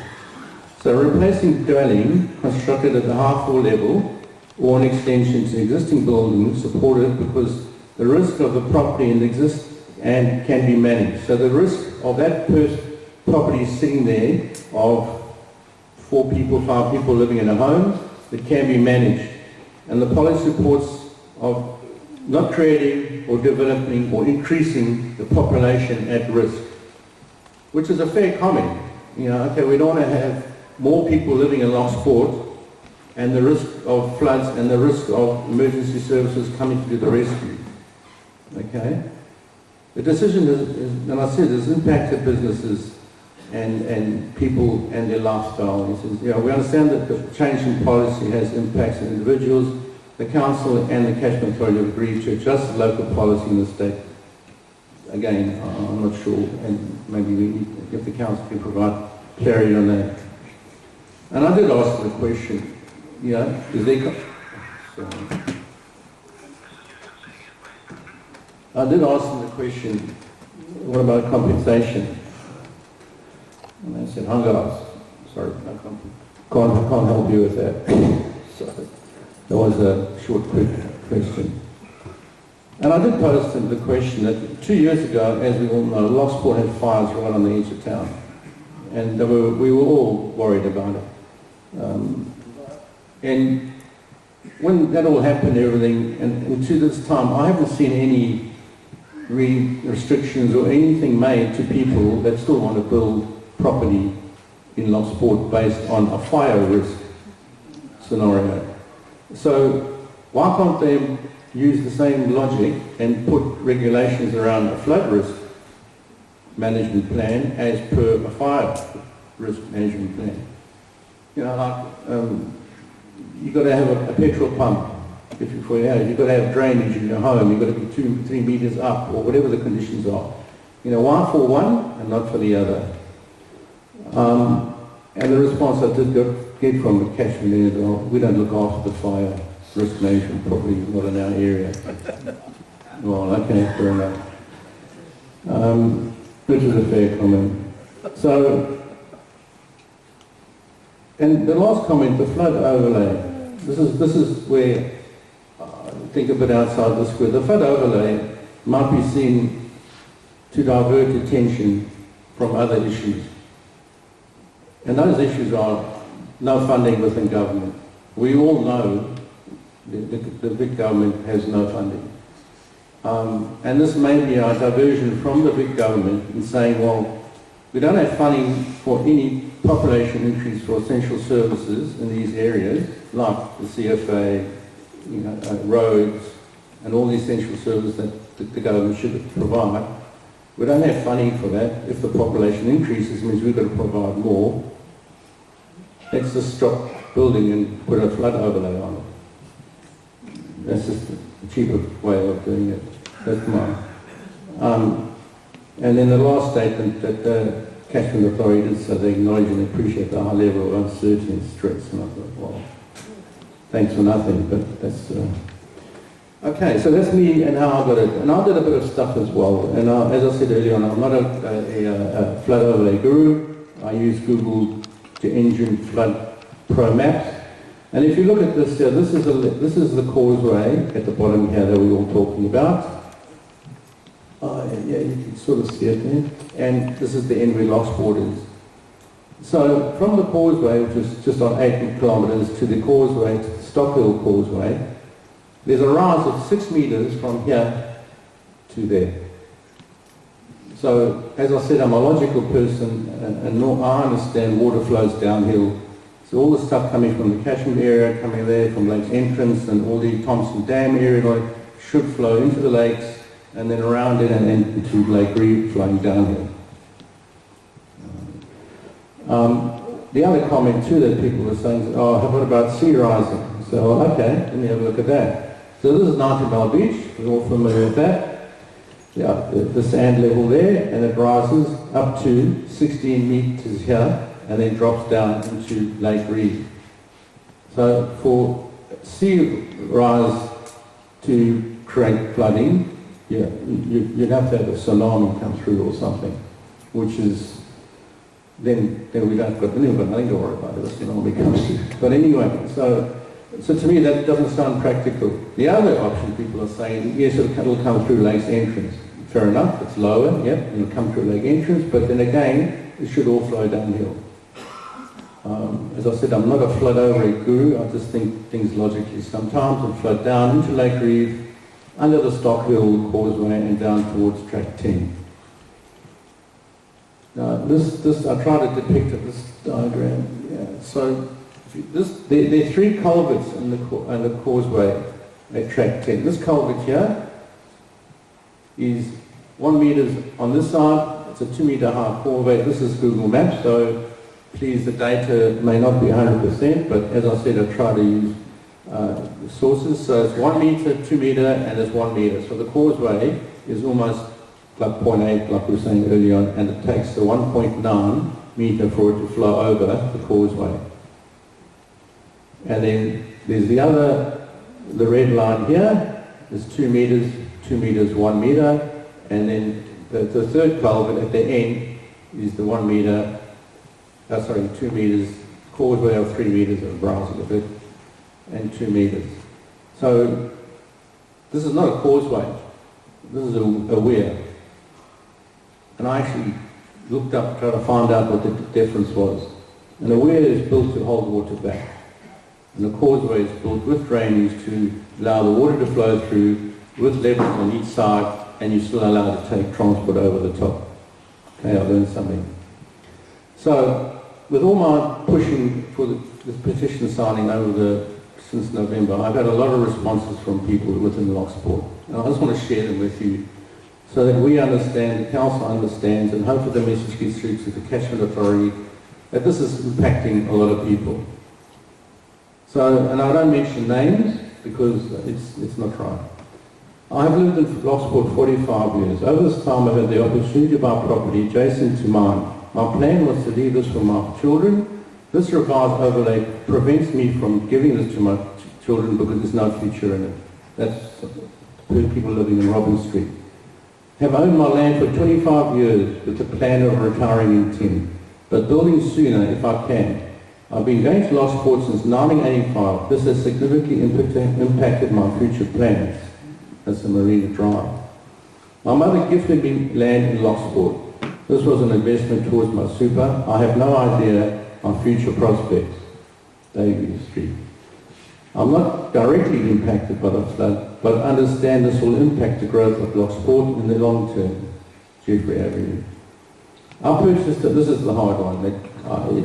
So replacing dwelling constructed at the high floor level or an extension to existing buildings supported because the risk of the property exists and can be managed. So the risk of that property sitting there of 4 people, 5 people living in a home, it can be managed. And the policy reports of not creating or developing or increasing the population at risk, which is a fair comment. You know, okay, we don't want to have more people living in Lochsport and the risk of floods and the risk of emergency services coming to do the rescue. Okay? The decision is and I said, has impacted businesses and people and their lifestyle. He says, you know, we understand that the change in policy has impacts on individuals. The council and the Catchment Authority have agreed to adjust the local policy in the state. Again, I'm not sure, and maybe if the council can provide clarity on that. And I did ask the question, you know, is there... I did ask them the question, what about compensation? And they said, hung guys, sorry, no can't help you with that. So that was a short, quick question. And I did pose them the question that 2 years ago, as we all know, Lochsport had fires right on the edge of town. And we were all worried about it. And when that all happened, everything, and to this time, I haven't seen any restrictions or anything made to people that still want to build property in Lochsport based on a fire risk scenario. So why can't they use the same logic and put regulations around a flood risk management plan as per a fire risk management plan? You know, like, you've got to have a petrol pump for your house, you've got to have drainage in your home, you've got to be 2-3 meters up, or whatever the conditions are. You know, why for one and not for the other? And the response I did get from the Catchment is, well, we don't look after the fire risk management properly, not in our area. Well, okay, fair enough. Which is a fair comment. So, and the last comment, the flood overlay. This is where I think a bit outside the square. The flood overlay might be seen to divert attention from other issues. And those issues are no funding within government. We all know the Vic government has no funding. And this may be a diversion from the Vic government in saying, well, we don't have funding for any population increase for essential services in these areas, like the CFA, you know, roads, and all the essential services that the government should provide. We don't have funding for that. If the population increases, it means we've got to provide more. Let's just stop building and put a flood overlay on it. That's just a cheaper way of doing it. That's mine. And then the last statement that the Catchment Authority did, so they acknowledge and appreciate the high level of uncertainty and stress. And I thought, well, thanks for nothing, but that's... Okay, so that's me and how I got it. And I did a bit of stuff as well. And as I said earlier on, I'm not a flood overlay guru. I use Google to engine flood pro maps. And if you look at this here, this is the causeway at the bottom here that we're all talking about. Yeah, you can sort of see it there. And this is the end where Lochsport is. So from the causeway, which is just on 8 kilometres, to the causeway, to the Stockhill Causeway, there's a rise of 6 metres from here to there. So, as I said, I'm a logical person, and I understand water flows downhill. So all the stuff coming from the Catchment area, coming there from Lake's entrance, and all the Thompson Dam area should flow into the lakes, and then around it and then into Lake Reeve, flowing downhill. The other comment too that people were saying, oh, what about sea rising? So, okay, let me have a look at that. So this is 90 Mile Beach, we're all familiar with that. Yeah, the sand level there, and it rises up to 16 metres here, and then drops down into Lake Reeve. So for sea rise to create flooding, yeah, you'd have to have a tsunami come through or something, which is, then we've got nothing to worry about if a tsunami comes through. But anyway, so to me that doesn't sound practical. The other option people are saying, yes, it'll come through Lake's entrance. Fair enough, it's lower, yep, and it'll come through Lake entrance, but then again, it should all flow downhill. As I said, I'm not a flood over guru, I just think things logically. Sometimes it'll flow down into Lake Reeve, under the Stockhill Causeway, and down towards Track 10. Now, this I try to depict it, this diagram. Yeah. So, there are 3 culverts in the causeway at Track 10. This culvert here is 1 metre on this side. It's a 2 metre high causeway. This is Google Maps, so please, the data may not be 100%, but as I said, I try to use sources. So it's 1 metre, 2 metre, and it's 1 metre. So the causeway is almost like 0.8, like we were saying earlier on, and it takes the 1.9 metre for it to flow over the causeway. And then there's the red line here is 2 metres, 2 metres, 1 metre, and then the third culvert at the end is the 1 metre, 2 metres, causeway of 3 metres of rising of it, and 2 metres. So this is not a causeway, this is a weir. And I actually looked up, tried to find out what the difference was. And a weir is built to hold water back. And the causeway is built with drainage to allow the water to flow through with levels on each side, and you're still allowed to take transport over the top. Okay, I learned something. So, with all my pushing for this petition signing since November, I've had a lot of responses from people within Lochsport. And I just want to share them with you so that we understand, the council understands, and hopefully the message gets through to the Catchment Authority that this is impacting a lot of people. So, and I don't mention names because it's not right. I have lived in Lochsport 45 years. Over this time I've had the opportunity to buy property adjacent to mine. My plan was to leave this for my children. This revised overlay prevents me from giving this to my children because there's no future in it. That's people living in Robin Street. Have owned my land for 25 years with the plan of retiring in 10, but building sooner if I can. I've been going to Lochsport since 1985. This has significantly impacted my future plans. That's the Marina Drive. My mother gifted me land in Lochsport. This was an investment towards my super. I have no idea on future prospects. Davey Street. I'm not directly impacted by the flood, but understand this will impact the growth of Lochsport in the long term. Jeffrey Avenue. I purchased it. This is the hard one that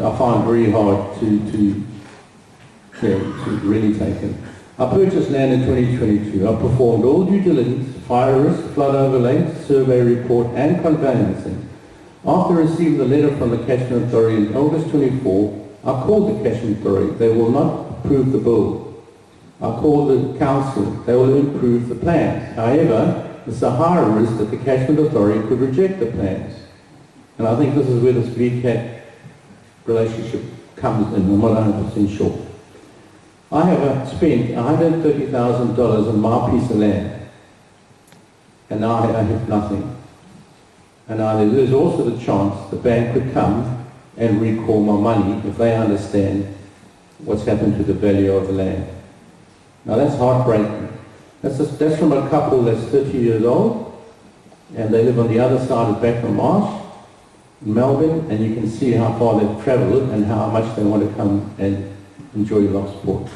I find very hard to really take in. I purchased land in 2022. I performed all due diligence, fire risk, flood overlay, survey report and conveyancing. After receiving the letter from the Catchment Authority in August 24, I called the Catchment Authority. They will not approve the bill. I called the council. They will improve the plans. However, it's a higher risk that the Catchment Authority could reject the plans. And I think this is where this VCAT relationship comes in. I'm not 100% sure. I have spent $130,000 on my piece of land, and now I have nothing. And now there's also the chance the bank could come and recall my money if they understand what's happened to the value of the land. Now that's heartbreaking. That's from a couple that's 30 years old, and they live on the other side of Beckman Marsh in Melbourne, and you can see how far they've travelled and how much they want to come and enjoy Lochsport.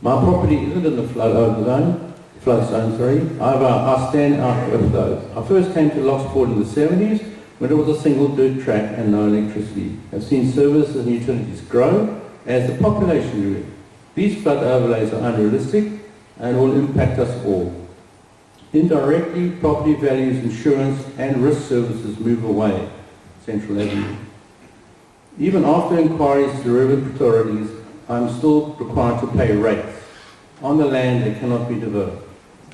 My property isn't in the flood zone, however I stand out with those. I first came to Lochsport in the 70s when it was a single dirt track and no electricity. I've seen services and utilities grow as the population grew. These flood overlays are unrealistic and will impact us all. Indirectly, property values, insurance and risk services move away, Central Avenue. Even after inquiries to the relevant authorities, I'm still required to pay rates on the land that cannot be developed,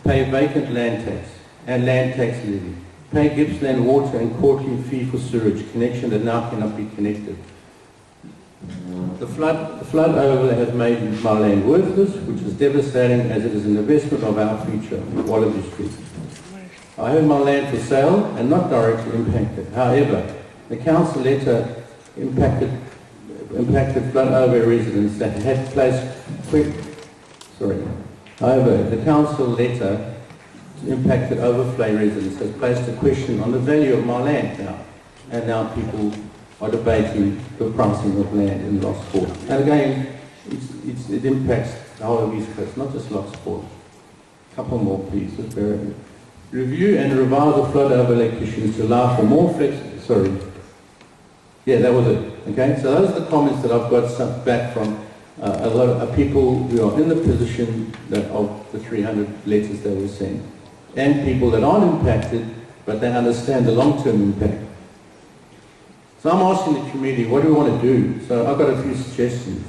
pay vacant land tax and land tax levy, pay Gippsland water and quarterly fee for sewage connection that now cannot be connected. The flood overlay has made my land worthless, which is devastating as it is an investment of our future, Wallaby Street. I have my land for sale and not directly impacted. However, the council letter impacted flood overlay residents that had placed However, the council letter impacted overflow residents has placed a question on the value of my land now, and now people are debating the pricing of land in Lochsport. And again, it impacts the whole of East Coast, not just Lochsport. A couple more, please. Just bear with me. Review and revise the flood overlay conditions to allow for more flexibility. Yeah, that was it. Okay, so those are the comments that I've got back from a lot of people who are in the position of the 300 letters that were sent, and people that aren't impacted, but they understand the long-term impact. So I'm asking the community, what do we want to do? So I've got a few suggestions.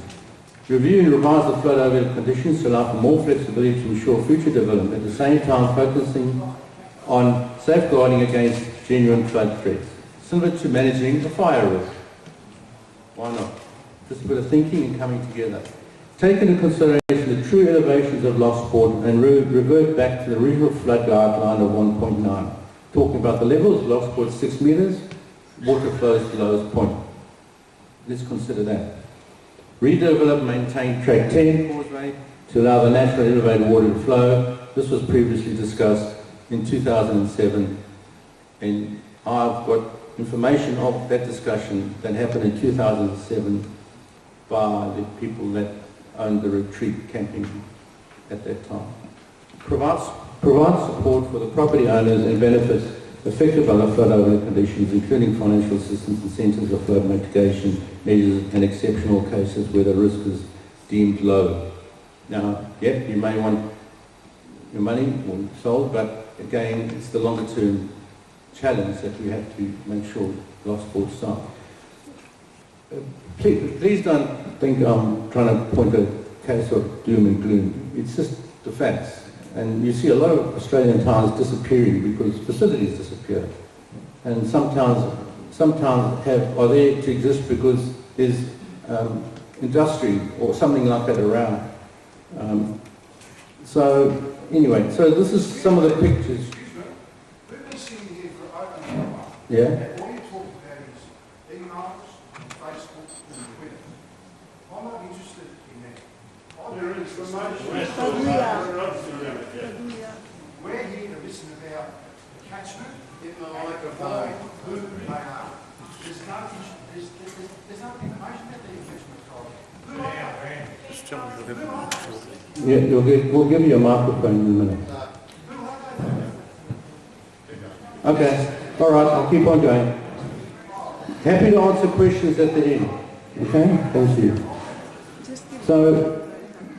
Review and revise the flood overlay conditions to allow for more flexibility to ensure future development, at the same time focusing on safeguarding against genuine flood threats, similar to managing a fire risk. Why not? Just a bit of thinking and coming together. Take into consideration the true elevations of Lochsport and revert back to the regional flood guideline of 1.9. Talking about the levels, Lochsport 6 metres, water flows to the lowest point. Let's consider that. Redevelop, maintain track 10 causeway to allow the natural elevated water to flow. This was previously discussed in 2007, and I've got information of that discussion that happened in 2007 by the people that owned the retreat camping at that time. Provide support for the property owners and benefits affected by the flood overlay conditions, including financial assistance, incentives of flood mitigation measures and exceptional cases where the risk is deemed low. Now, yep, you may want your money sold, but again, it's the longer term challenge that we have to make sure Lochsport start. Please don't think I'm trying to point a case of doom and gloom. It's just the facts. And you see a lot of Australian towns disappearing because facilities disappear. And some towns are there to exist because there's industry or something like that around. So anyway, so this is some of the pictures. We've been sitting here for over an hour. Yeah. And all you talk about is emails, Facebook, and Twitter. I'm not interested in that. Your information. We're here to listen about the catchment, who they are. There's no information about the catchment authority. Who are they? Just tell them to live. Yeah, we'll give you a microphone in a minute. Okay, all right, I'll keep on going. Happy to answer questions at the end. Okay, thank you. So,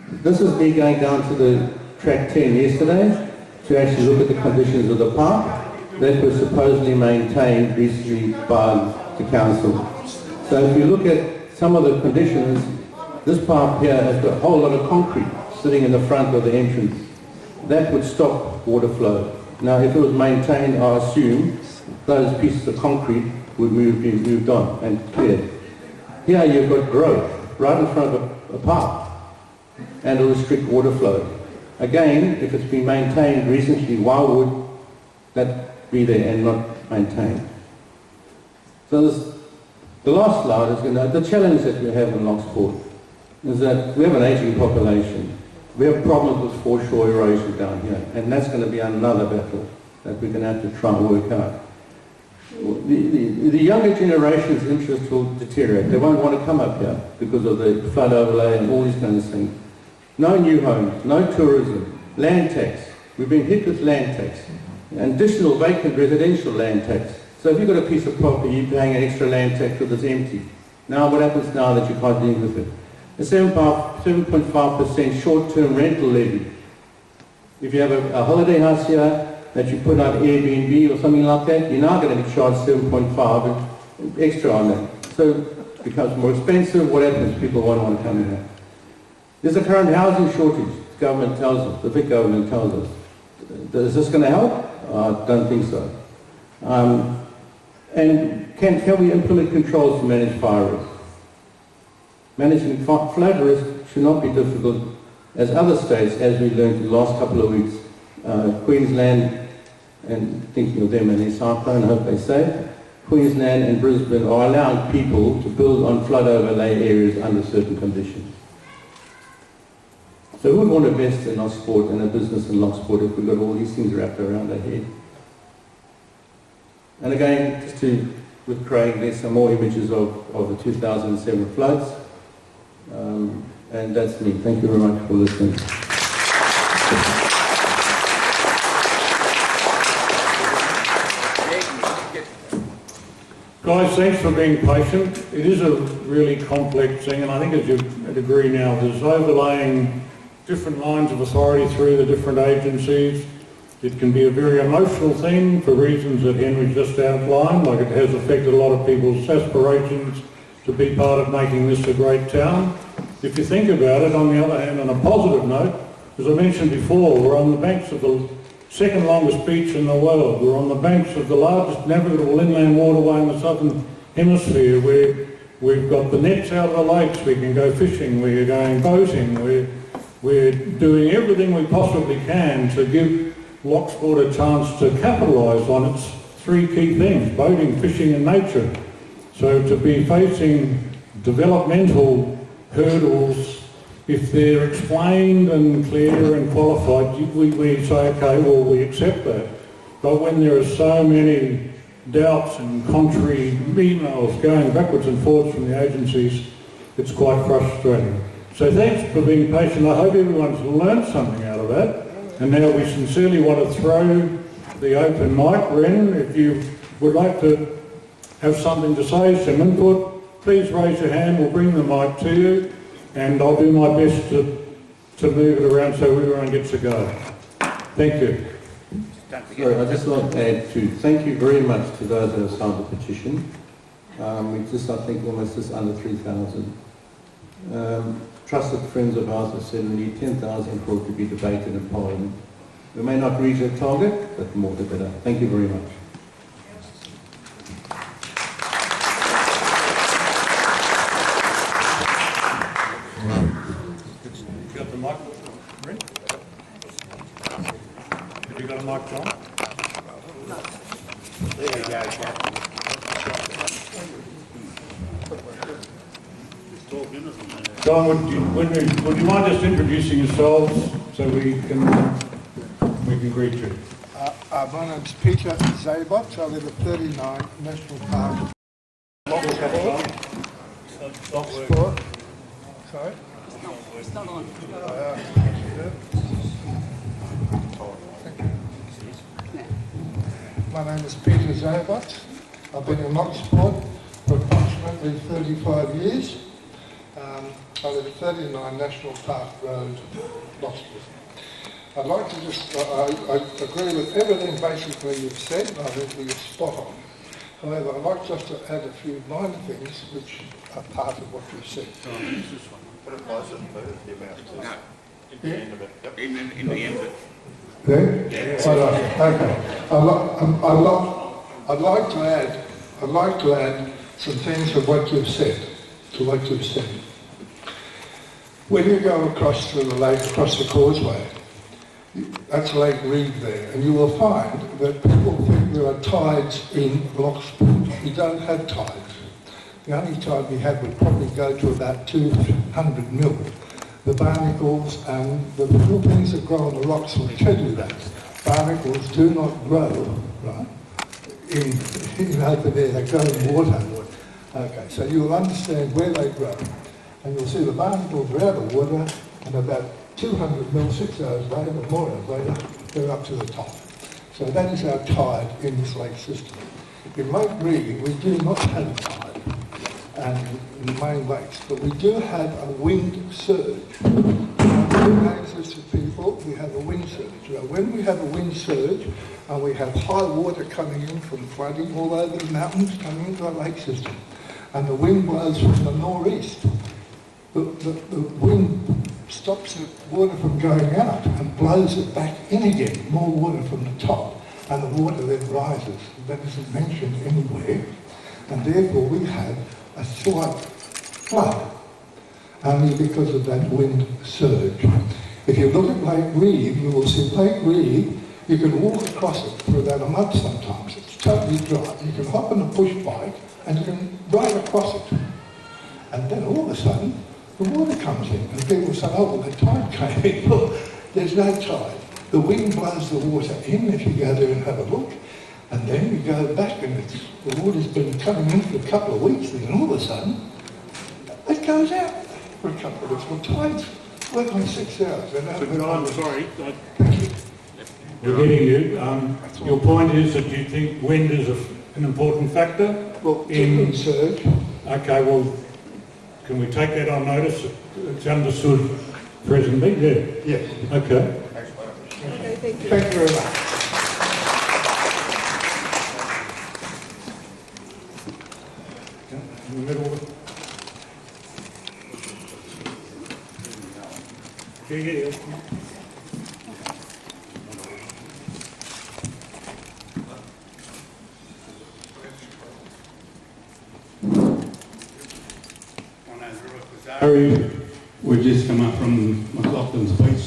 this is me going down to the track 10 yesterday to actually look at the conditions of the park that were supposedly maintained recently by the council. So if you look at some of the conditions, this park here has got a whole lot of concrete sitting in the front of the entrance. That would stop water flow. Now if it was maintained, I assume those pieces of concrete would be moved on and cleared. Here you've got growth right in front of a park and a restrict water flow. Again, if it's been maintained recently, why would that be there and not maintained? So the last slide is the challenge that we have in Lochsport. is that we have an ageing population. We have problems with foreshore erosion down here, and that's going to be another battle that we're going to have to try and work out. The younger generation's interest will deteriorate. They won't want to come up here because of the flood overlay and all these kinds of things. No new homes, no tourism, land tax. We've been hit with land tax. Additional vacant residential land tax. So if you've got a piece of property, you're paying an extra land tax because it's empty. Now what happens now that you can't deal with it? A 7.5% short-term rental levy. If you have a holiday house here that you put on Airbnb or something like that, you're now going to be charged 7.5 extra on that. So it becomes more expensive. What happens? People won't want to come here. There's a current housing shortage. The government tells us, the big government tells us. Is this going to help? I don't think so. And can we implement controls to manage fire risk? Managing flood risk should not be difficult, as other states, as we learned in the last couple of weeks, Queensland, and thinking of them and their cyclone, I hope they say, Queensland and Brisbane are allowing people to build on flood overlay areas under certain conditions. So who would want to invest in Lochsport and a business in Lochsport if we've got all these things wrapped around our head? And again, just with Craig, there's some more images of the 2007 floods. And that's me. Thank you very much for listening. Guys, thanks for being patient. It is a really complex thing, and I think as you'd agree now, there's overlaying different lines of authority through the different agencies. It can be a very emotional thing for reasons that Henry just outlined, like it has affected a lot of people's aspirations to be part of making this a great town. If you think about it, on the other hand, on a positive note, as I mentioned before, we're on the banks of the second longest beach in the world. We're on the banks of the largest navigable inland waterway in the southern hemisphere, where we've got the nets out of the lakes, we can go fishing, we're going boating, we're doing everything we possibly can to give Lochsport a chance to capitalise on its three key things: boating, fishing and nature. So to be facing developmental hurdles, if they're explained and clear and qualified, we say, okay, well, we accept that. But when there are so many doubts and contrary emails going backwards and forwards from the agencies, it's quite frustrating. So thanks for being patient. I hope everyone's learned something out of that. And now we sincerely want to throw the open mic. Ren, if you would like to have something to say, some input, please raise your hand. We'll bring the mic to you, and I'll do my best to move it around so everyone gets a go. Thank you. Sorry, I just want to add to thank you very much to those that have signed the petition. It's just, I think, almost just under 3,000. Trusted friends of ours have said we need 10,000 for it to be debated in Parliament. We may not reach that target, but more the better. Thank you very much. You got the mic, Ren? Have you got a mic, John? There you go, Captain. John, would you mind just introducing yourselves so we can greet you? My name's Peter Zabot. I live at 39 National Park. Lochsport. Sorry? It's not on. My name is Peter Zabot. I've been in Lochsport for approximately 35 years. I live at 39 National Park Road, Lochsport. I'd like to just, I agree with everything basically you've said, and I think you're spot on. However, I'd like just to add a few minor things which are part of what you've said. Put it closer to the amount. No. In the end of it. Yep. In the end of it. There? Yeah. Okay. I'd like to add some things of what you've said, to what you've said. When you go across to the lake, across the causeway, that's Lake Reed there, and you will find that people think there are tides in Lochsport. We don't have tides. The only tide we had would probably go to about 200 mil. The barnacles and the little things that grow on the rocks will tell you that. Barnacles do not grow, right, in open air, they grow in water. Okay, so you'll understand where they grow. And you'll see the barnacles are out of water, and about 200 mil, 6 hours later, or more hours later, they're up to the top. So that is our tide in this lake system. In Lake Reed, we do not have a tide, and in the main lakes, but we do have a wind surge. People, we have a wind surge. Now, when we have a wind surge and we have high water coming in from flooding all over the mountains coming into our lake system, and the wind blows from the northeast, the wind stops the water from going out and blows it back in again, more water from the top, and the water then rises. That isn't mentioned anywhere, and therefore we have a slight flood, only because of that wind surge. If you look at Lake Reed, you will see Lake Reed, you can walk across it for about a month sometimes. It's totally dry. You can hop on a push bike and you can ride across it. And then all of a sudden, the water comes in and people say, oh, well, the tide came in. Look, there's no tide. The wind blows the water in if you go there and have a look. And then you go back and the water's been coming in for a couple of weeks and all of a sudden, it goes out for a couple of weeks. Well, tides work on 6 hours. I'm sorry. We're getting you. Your point is that you think wind is an important factor? Well, in surge. Okay, well, can we take that on notice? It's understood presently, yeah? Yes. Okay. Okay, thank you. Thank you very much. In the middle. Yeah. We've just come up from McLaughlin's Beach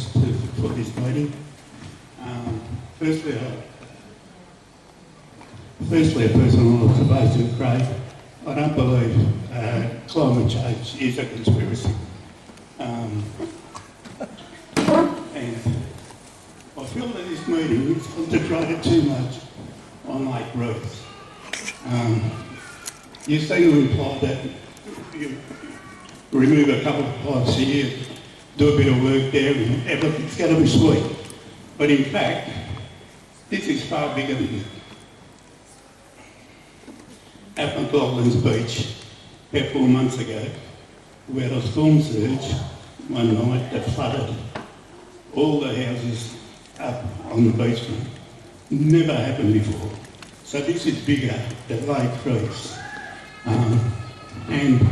for this meeting. Firstly, a personal observation, Craig. I don't believe climate change is a conspiracy. And I feel that this meeting is concentrated too much on Lake Reeds. You seem to imply that you remove a couple of pipes a year, do a bit of work there, and everything's going to be sweet. But in fact, this is far bigger than that. At McLaughlin's Beach, about 4 months ago, we had a storm surge one night that flooded all the houses up on the beachfront. Never happened before. So this is bigger than Lake Reeds. And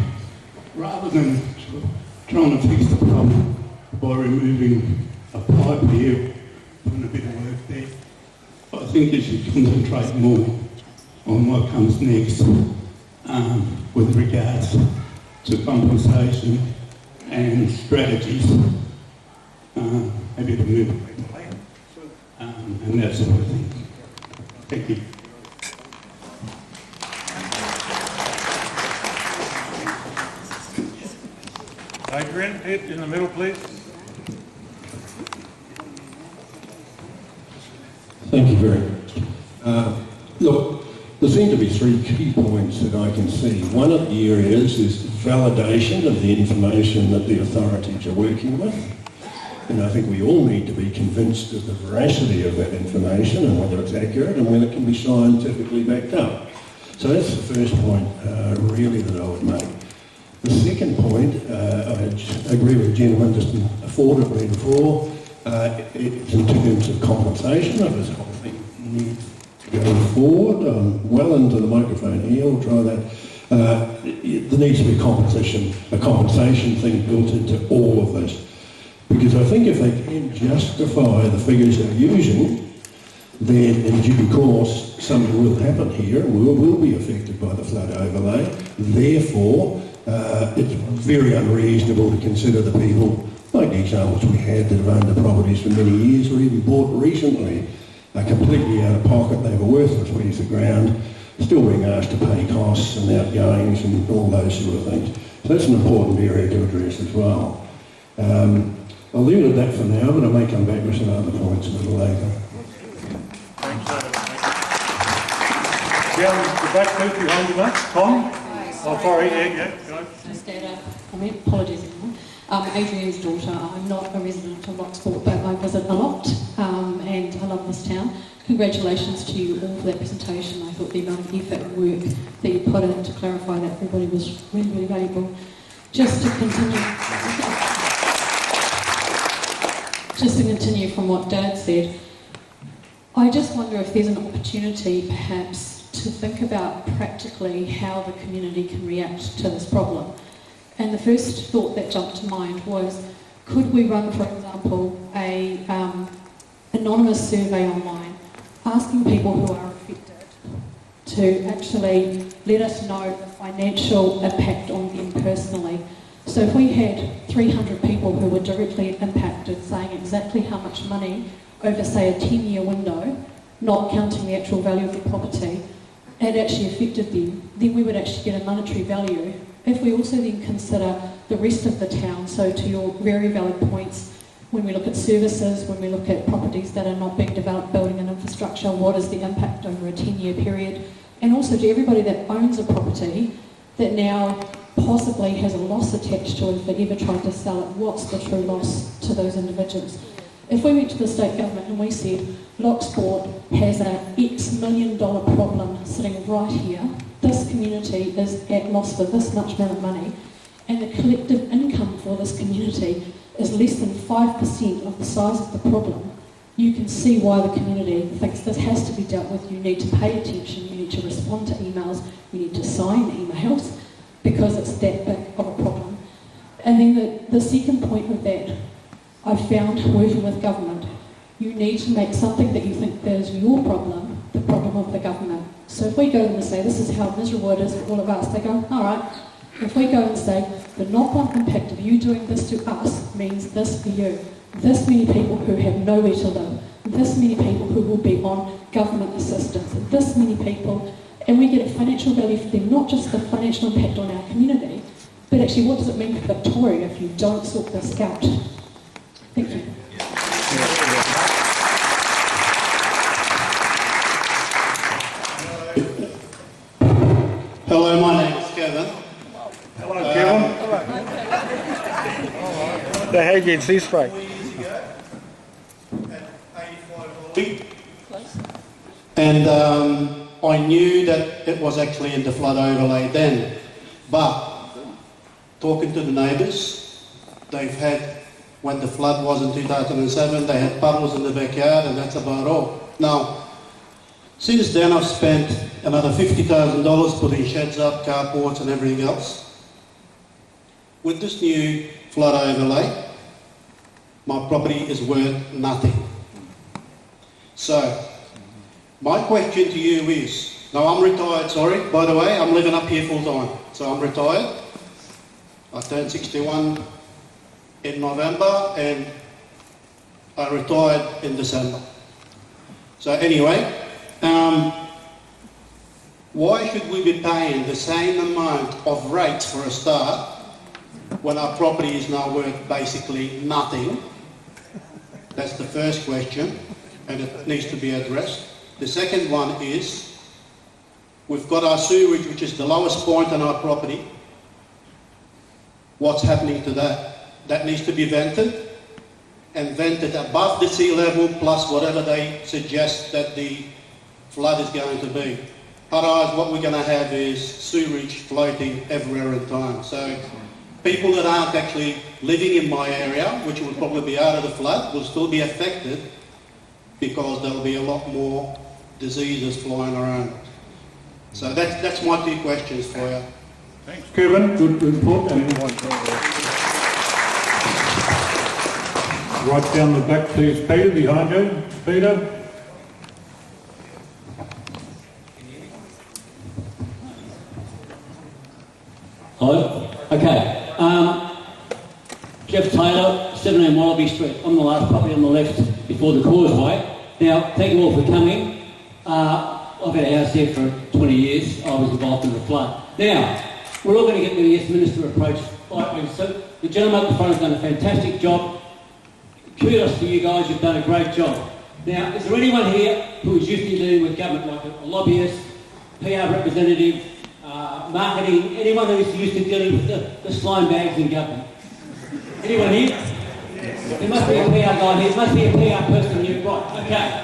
rather than trying to fix the problem by removing a pipe here, putting a bit of work there, I think you should concentrate more on what comes next with regards to compensation and strategies, maybe to move away, and that sort of thing. Thank you. Adrian, in the middle, please. Thank you very much. Look, there seem to be three key points that I can see. One of the areas is validation of the information that the authorities are working with. And I think we all need to be convinced of the veracity of that information and whether it's accurate and whether it can be scientifically backed up. So that's the first point, really, that I would make. The second point, I agree with the gentleman just afforded me before, it's in terms of compensation of this whole thing needs to go forward. Well into the microphone here, we'll try that. There needs to be a compensation thing built into all of this. Because I think if they can justify the figures they're using, then in due course something will happen here and we will be affected by the flood overlay. Therefore, it's very unreasonable to consider the people, like the examples we had, that have owned the properties for many years or even bought recently, are completely out of pocket. They have a worthless piece of ground still being asked to pay costs and outgoings and all those sort of things. So that's an important area to address as well. I'll leave it at that for now, but I may come back with some other points a little later. Thanks, down the back booth behind you, mate. Tom? Oh, sorry, yeah. Just add a comment, apologies everyone. Adrian's daughter, I'm not a resident of Lochsport, but I visit a lot, and I love this town. Congratulations to you all for that presentation. I thought the amount of effort and work that you put in to clarify that for everybody was really, really valuable. Just to continue from what Dad said, I just wonder if there's an opportunity perhaps to think about practically how the community can react to this problem. And the first thought that jumped to mind was, could we run, for example, a anonymous survey online, asking people who are affected to actually let us know the financial impact on them personally. So if we had 300 people who were directly impacted saying exactly how much money over, say, a 10-year window, not counting the actual value of the property, it actually affected them, then we would actually get a monetary value. If we also then consider the rest of the town, so to your very valid points, when we look at services, when we look at properties that are not being developed, building and infrastructure, what is the impact over a 10-year period? And also to everybody that owns a property that now possibly has a loss attached to it if they ever tried to sell it, what's the true loss to those individuals? If we went to the state government and we said, Lochsport has an X million dollar problem sitting right here, this community is at loss for this much amount of money, and the collective income for this community is less than 5% of the size of the problem, you can see why the community thinks this has to be dealt with. You need to pay attention, you need to respond to emails, you need to sign emails, because it's that big of a problem. And then the second point of that, I found working with government, you need to make something that you think is your problem, the problem of the government. So if we go and say, this is how miserable it is for all of us, they go, all right. If we go and say, the knock-on impact of you doing this to us means this for you, this many people who have nowhere to live, this many people who will be on government assistance, this many people, and we get a financial value for them, not just the financial impact on our community, but actually what does it mean for Victoria if you don't sort this out? Thank you. Hello, my name is Kevin. Hello, Kevin. The Hagen Sea Spray. And I knew that it was actually in the flood overlay then, but talking to the neighbours, they've had, when the flood was in 2007, they had puddles in the backyard, and that's about all. Now, since then I've spent another $50,000 putting sheds up, carports and everything else. With this new flood overlay, my property is worth nothing. So, my question to you is, now I'm retired, sorry, by the way, I'm living up here full time, so I'm retired. I turned 61 in November and I retired in December. So anyway, why should we be paying the same amount of rates for a start when our property is now worth basically nothing? That's the first question, and it needs to be addressed. The second one is, we've got our sewage, which is the lowest point on our property. What's happening to that? That needs to be vented, and vented above the sea level, plus whatever they suggest that the flood is going to be. Otherwise, what we're going to have is sewage floating everywhere in time. So people that aren't actually living in my area, which will probably be out of the flood, will still be affected because there'll be a lot more diseases flying around. So that's my two questions for you. Thanks, Kevin. Good report. And right down the back, please, Peter, behind you. Peter. Hello? Okay. Jeff Taylor, 17 Wallaby Street. I'm the last property on the left before the causeway. Now, thank you all for coming. I I've had a house here for 20 years. I was involved in the flood. Now, we're all going to get the Yes Minister approach. So the gentleman at the front has done a fantastic job. Kudos to you guys, you've done a great job. Now, is there anyone here who is used to dealing with government, like a lobbyist, PR representative, marketing, anyone who is used to dealing with the slime bags in government? Anyone here? There must be a PR guy here, there must be a PR person here. Right, okay.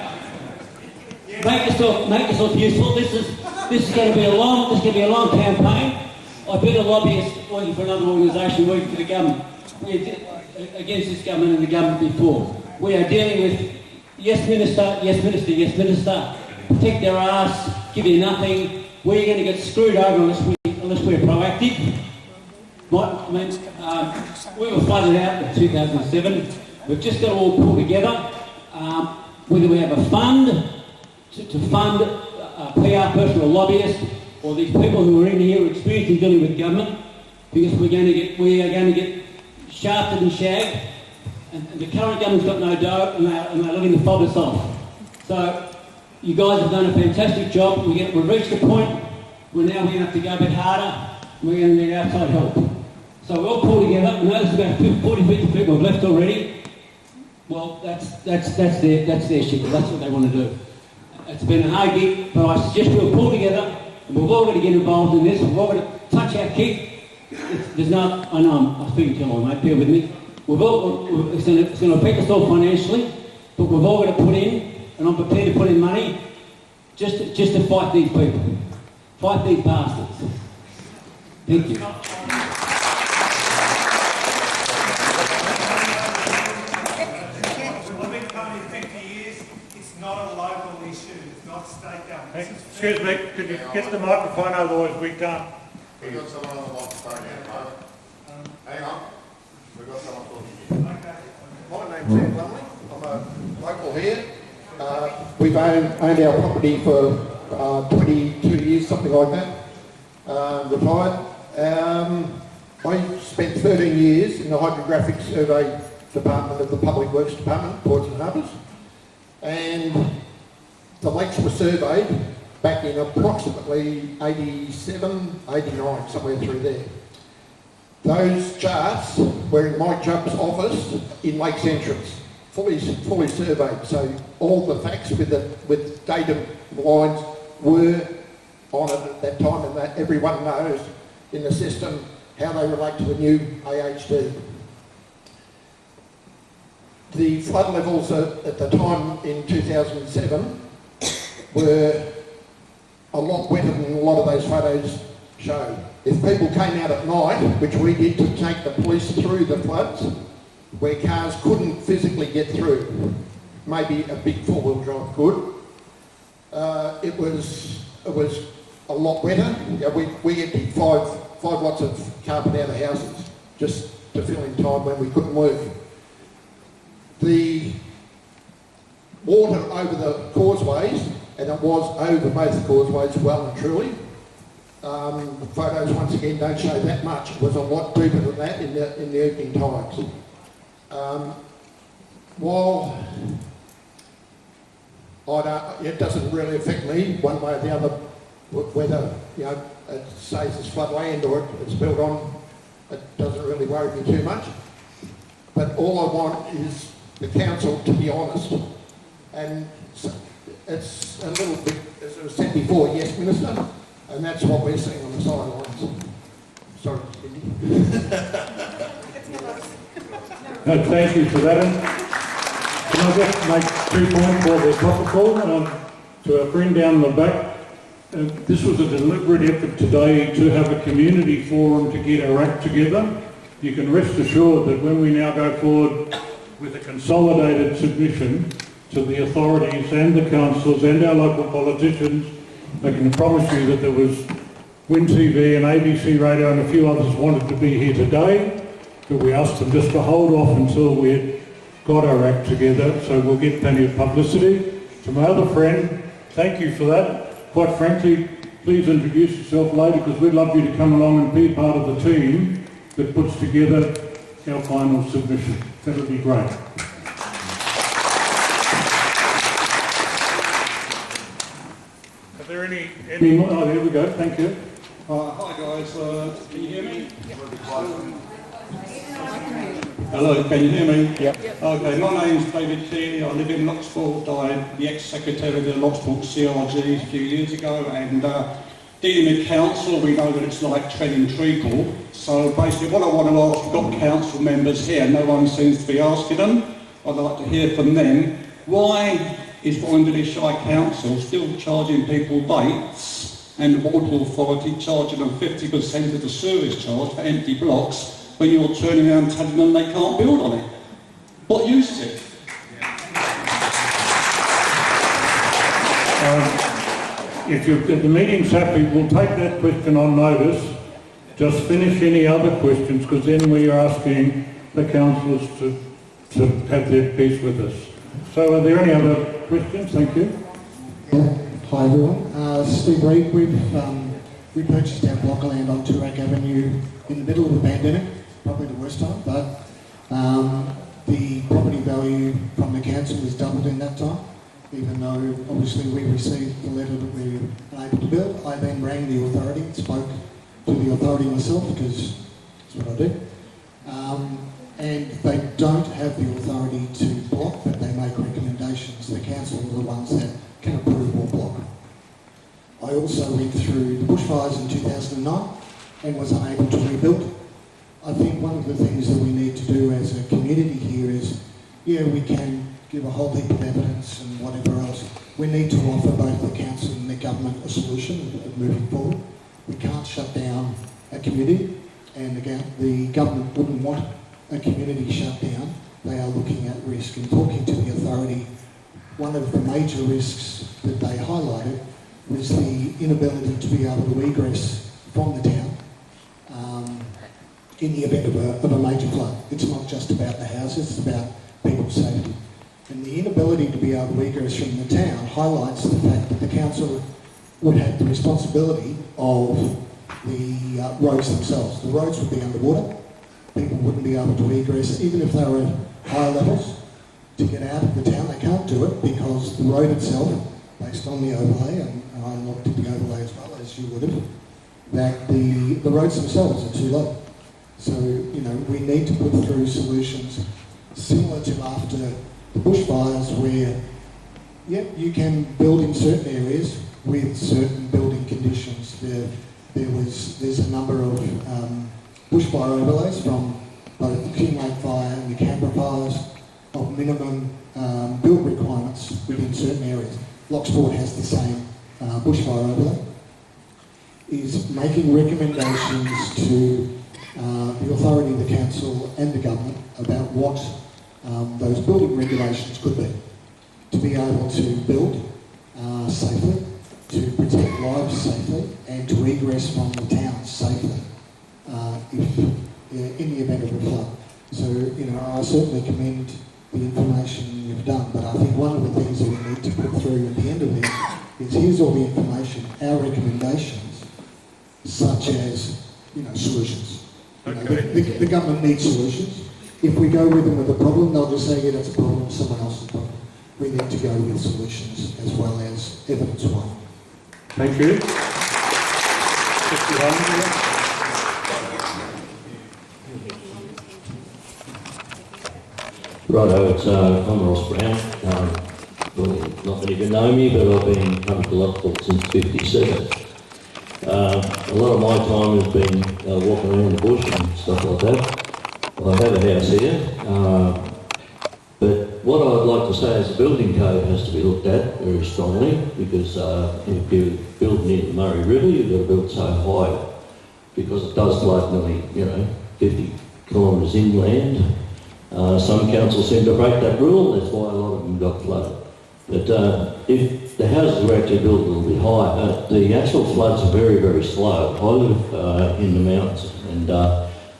Make yourself useful. This is going to be a long campaign. I've been a lobbyist working for another organisation, working for the government, against this government and the government before. We are dealing with yes minister, yes minister, yes minister. Protect their ass, give you nothing. We're going to get screwed over unless we're proactive. We were flooded out in 2007. We've just got to all pull together. Whether we have a fund to fund a PR person or a lobbyist, or these people who are in here experienced in dealing with government, because we are going to get shafted and shagged, and the current government's got no dough, and they're letting the fob us off. So you guys have done a fantastic job. We've reached a point where now we're going to have to go a bit harder, and we're going to need outside help. So we'll pull together. I know there's about 40, 50 people have left already. Well, that's their shit. That's what they want to do. It's been a hard gig, but I suggest we'll pull together. We've all got to get involved in this. We've all got to touch our key. I know I'm speaking too long, mate. Bear with me. It's going to affect us all financially, but we've all got to put in, and I'm prepared to put in money just to fight these people, fight these bastards. Thank you. Excuse me, could you get the microphone, otherwise we can't. We've got someone on the microphone here, hang on. We've got someone talking here. My name's Ian Lumley. I'm a local here. We've owned our property for 22 years, something like that. Retired. I spent 13 years in the hydrographic survey department of the Public Works Department, Ports and Harbours. And the lakes were surveyed back in approximately 87, 89, somewhere through there. Those charts were in Mike Jubb's office in Lakes Entrance, fully surveyed. So all the facts with datum lines were on it at that time, and that everyone knows in the system how they relate to the new AHD. The flood levels at the time in 2007 were a lot wetter than a lot of those photos show. If people came out at night, which we did to take the police through the floods, where cars couldn't physically get through, maybe a big four-wheel drive could, it was a lot wetter. Yeah, we emptied five lots of carpet out of houses just to fill in time when we couldn't work. The water over the causeways, and it was over both causeways well and truly. The photos once again don't show that much. It was a lot deeper than that in the evening times. While it doesn't really affect me one way or the other, whether it stays as floodland or it's built on, it doesn't really worry me too much. But all I want is the council to be honest, and it's a little bit, as I said before, yes minister, and that's what we're seeing on the sidelines. Sorry, Cindy. No, thank you for that. Can I just make 2 points for the protocol? To our friend down the back, this was a deliberate effort today to have a community forum to get our act together. You can rest assured that when we now go forward with a consolidated submission to the authorities and the councils and our local politicians, I can promise you that there was Win TV and ABC Radio and a few others wanted to be here today, but we asked them just to hold off until we had got our act together, so we'll get plenty of publicity. To my other friend, thank you for that. Quite frankly, please introduce yourself later, because we'd love you to come along and be part of the team that puts together our final submission. That would be great. Are there Any more? Oh, there we go. Thank you. Hi guys, can you hear me? Hello, can you hear me? Yep. Okay, my name's David Keeley. I live in Lochsport. I'm the ex-secretary of the Lochsport CRG a few years ago, and dealing with council, we know that it's like treading treacle. So basically what I want to ask, we've got council members here, no one seems to be asking them. I'd like to hear from them. Why is Wandley Shire Council still charging people rates and the water authority charging them 50% of the service charge for empty blocks when you're turning around telling them they can't build on it? What use is it? If the meeting's happy, we'll take that question on notice. Just finish any other questions, because then we are asking the councillors to have their piece with us. So are there any other questions? Thank you. Yeah. Hi everyone. Steve Reid. We purchased our block of land on Toorak Avenue in the middle of the pandemic, probably the worst time, but the property value from the council has doubled in that time, even though obviously we received the letter that we were unable to build. I then rang the authority and spoke to the authority myself, because that's what I do. And they don't have the authority to block, but they make recommendations. The council are the ones that can approve or block. I also went through the bushfires in 2009 and was unable to rebuild. I think one of the things that we need to do as a community here is, yeah, we can give a whole heap of evidence and whatever else. We need to offer both the council and the government a solution of moving forward. We can't shut down a community, and again, the government wouldn't want a community shut down. They are looking at risk and talking to the authority. One of the major risks that they highlighted was the inability to be able to egress from the town in the event of a major flood. It's not just about the houses, it's about people's safety. And the inability to be able to egress from the town highlights the fact that the council would have the responsibility of the roads themselves. The roads would be underwater, people wouldn't be able to egress, even if they were at higher levels. To get out of the town, they can't do it because the road itself, based on the overlay, and I looked at the overlay as well as you would have, that the roads themselves are too low. So, you know, we need to put through solutions similar to after the bushfires where, yeah, you can build in certain areas with certain building conditions. There's a number of bushfire overlays from both the King Lake Fire and the Canberra fires of minimum build requirements within certain areas. Lochsport has the same bushfire overlay. Is making recommendations to the authority, the council and the government about what those building regulations could be. To be able to build safely, to protect lives safely and to egress from the town safely in the event of a flood. So, you know, I certainly commend the information you've done, but I think one of the things that we need to put through at the end of this is here's all the information, our recommendations, such as, you know, solutions. You know, the government needs solutions. If we go with them with a problem, they'll just say, yeah, that's a problem, someone else's problem. We need to go with solutions as well as evidence one. Thank you. Righto, it's I'm Ross Brown. Well, not many of you know me, but I've been coming to Lochsport since '57. A lot of my time has been walking around the bush and stuff like that. I have a house here, but what I'd like to say is the building code has to be looked at very strongly, because if you build near the Murray River, you've got to build so high, because it does flood nearly, 50 kilometres inland. Some councils seem to break that rule, that's why a lot of them got flooded. But if the houses were actually built a little bit higher, the actual floods are very, very slow. I live in the mountains, and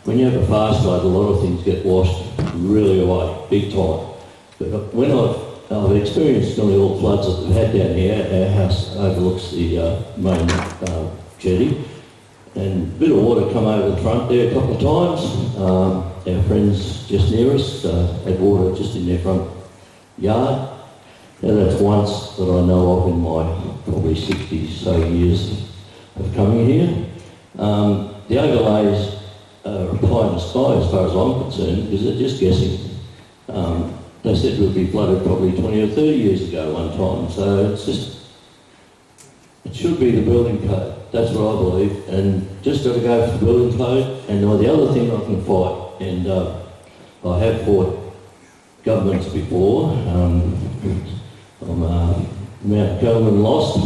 when you have a fast flood, a lot of things get washed really away, big time. But when I've experienced nearly all the floods that we've had down here, our house overlooks the main jetty, and a bit of water come over the front there a couple of times. Our friends just near us had water just in their front yard. Now that's once that I know of in my probably 60 so years of coming here. The overlays are pie in the sky as far as I'm concerned, because they're just guessing. They said it would be flooded probably 20 or 30 years ago one time, so it's just, it should be the building code, that's what I believe, and just got to go for the building code. And the other thing I can fight, and I have fought governments before. Mount Coleman lost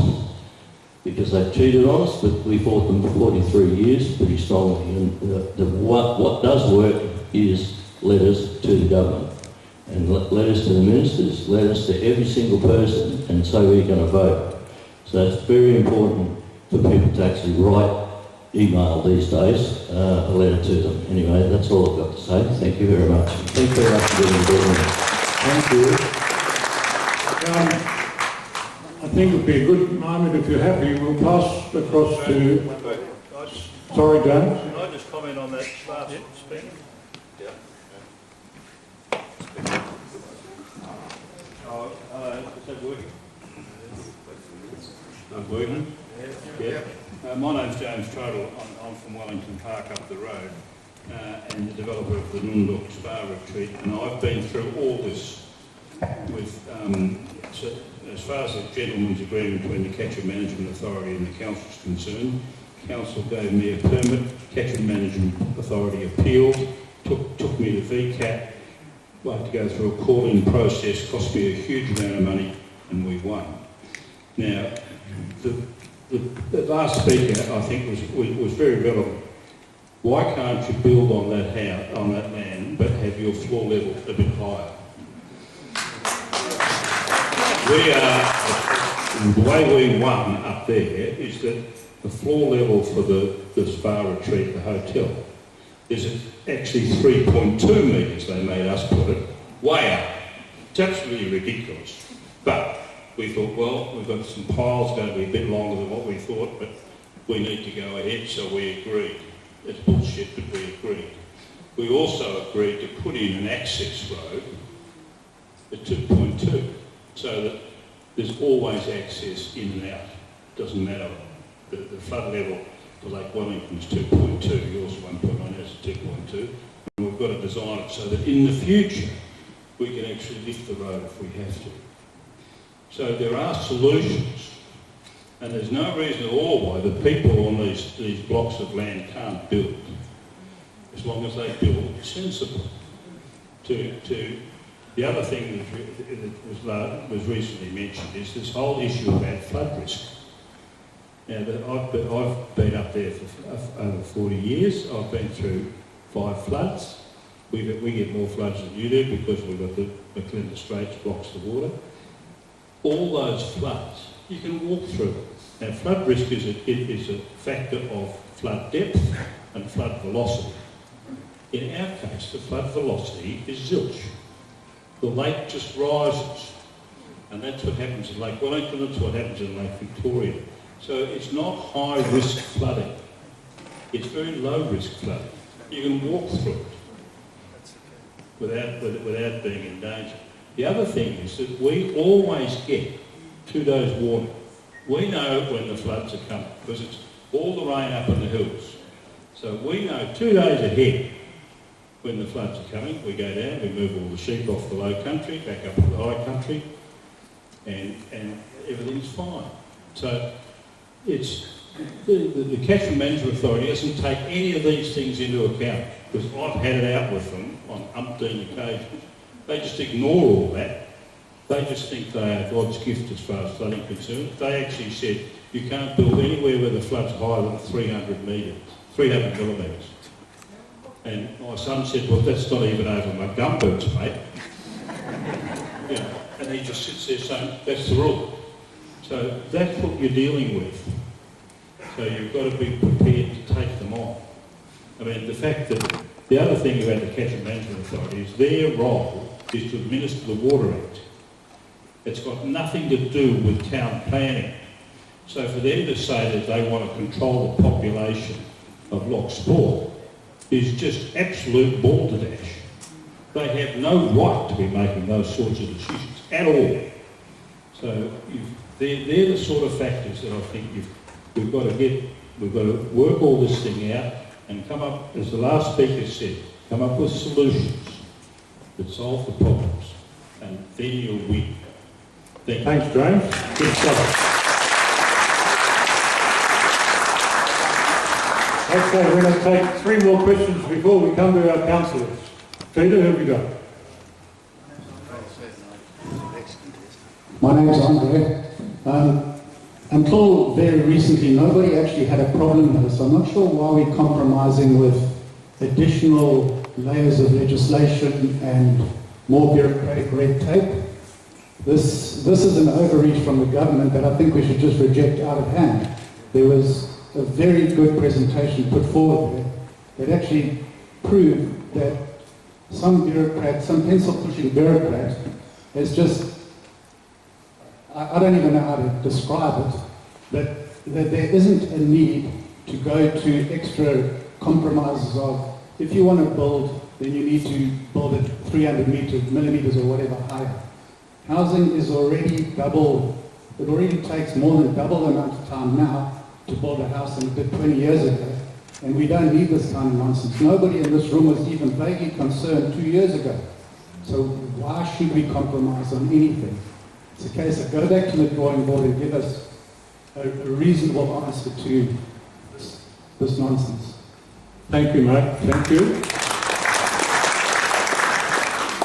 because they cheated on us, but we fought them for 43 years pretty strongly. And what does work is letters to the government, and letters to the ministers, letters to every single person, and so we're going to vote. So it's very important for people to actually write email these days, a letter to them. Anyway, that's all I've got to say. Thank you very much. Thank you very much for being here. Thank you. I think it would be a good moment, if you're happy, we'll pass across to... Sorry, James. Can I just comment on that last speaker? Yeah. Is that working? I'm working? Yeah. My name's James Trudle. I'm from Wellington Park up the road, and the developer of the Loch Spa Retreat, and I've been through all this with, so as far as the gentleman's agreement between the Catchment Management Authority and the council is concerned. Council gave me a permit, Catchment Management Authority appealed, took me to VCAT, had to go through a calling process, cost me a huge amount of money, and we won. Now, the last speaker, I think, was very relevant. Why can't you build on that house, on that land, but have your floor level a bit higher? The way we won up there is that the floor level for the spa retreat, the hotel, is actually 3.2 metres, they made us put it, way up. It's absolutely ridiculous. But we thought, well, we've got some piles going to be a bit longer than what we thought, but we need to go ahead, so we agreed. It's bullshit, but we agreed. We also agreed to put in an access road at 2.2, so that there's always access in and out. Doesn't matter. The flood level for Lake Wellington is 2.2, yours 1.9, ours is 2.2. And we've got to design it so that in the future we can actually lift the road if we have to. So there are solutions, and there's no reason at all why the people on these blocks of land can't build, as long as they build sensibly. The other thing that was recently mentioned is this whole issue about flood risk. Now, I've been up there for over 40 years. I've been through 5 floods. We get more floods than you do because we've got the McClinton Straits blocks the water. All those floods, you can walk through it. Now, flood risk is a factor of flood depth and flood velocity. In our case, the flood velocity is zilch. The lake just rises, and that's what happens in Lake Wellington, that's what happens in Lake Victoria. So it's not high risk flooding, it's very low risk flooding. You can walk through it without being in danger. The other thing is that we always get 2 days warning. We know when the floods are coming, because it's all the rain up in the hills. So we know 2 days ahead when the floods are coming. We go down, we move all the sheep off the low country, back up to the high country, and everything's fine. So it's the Catchment Management Authority doesn't take any of these things into account, because I've had it out with them on umpteen occasions. They just ignore all that. They just think they are God's gift as far as flooding concerned. They actually said you can't build anywhere where the flood's higher than 300 millimetres. And my son said, well, that's not even over my gumboots, mate. You know, and he just sits there saying, that's the rule. So that's what you're dealing with. So you've got to be prepared to take them on. I mean, the fact that the other thing about the Catchment Management Authority is their role is to administer the Water Act. It's got nothing to do with town planning. So for them to say that they want to control the population of Lochsport is just absolute balderdash. They have no right to be making those sorts of decisions at all. So they're the sort of factors that I think we've got to work all this thing out and come up, as the last speaker said, come up with solutions that solve the problems, and then you'll win. Thanks, James. Good stuff. Okay, we're going to take 3 more questions before we come to our councillors. Peter, who have we got? My name's Andre. Until very recently, nobody actually had a problem with this. I'm not sure why we're compromising with additional layers of legislation and more bureaucratic red tape. This is an overreach from the government that I think we should just reject out of hand. There was a very good presentation put forward there that actually proved that some bureaucrat, some pencil-pushing bureaucrat, is just, I don't even know how to describe it, but that there isn't a need to go to extra compromises of, if you want to build, then you need to build it 300 millimetres or whatever higher. Housing is already double, it already takes more than double the amount of time now to build a house than it did 20 years ago. And we don't need this kind of nonsense. Nobody in this room was even vaguely concerned 2 years ago. So why should we compromise on anything? It's a case of go back to the drawing board and give us a reasonable answer to this nonsense. Thank you, mate. Thank you.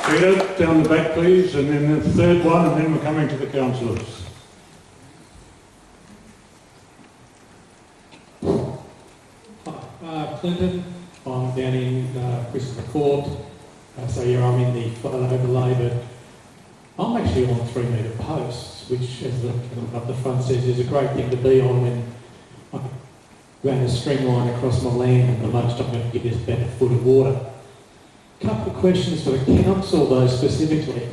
Peter, down the back, please, and then the third one, and then we're coming to the councillors. Clinton, I'm down in Christopher Court, so yeah, I'm in the flood overlay, but I'm actually on 3-metre posts, which, as the up the front says, is a great thing to be on when I ran a string line across my land and the most I'm going to get is about a foot of water. A couple of questions for the council, though, specifically.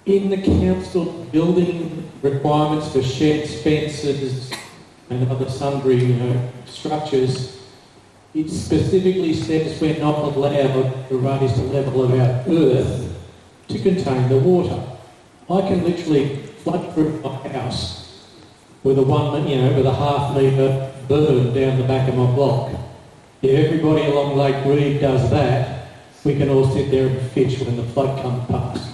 In the council building requirements for sheds, fences and other sundry structures, it specifically says we're not allowed to raise the level of our earth to contain the water. I can literally flood through my house with a with a half-metre berm down the back of my block. If everybody along Lake Reed does that, we can all sit there and fish when the flood comes past.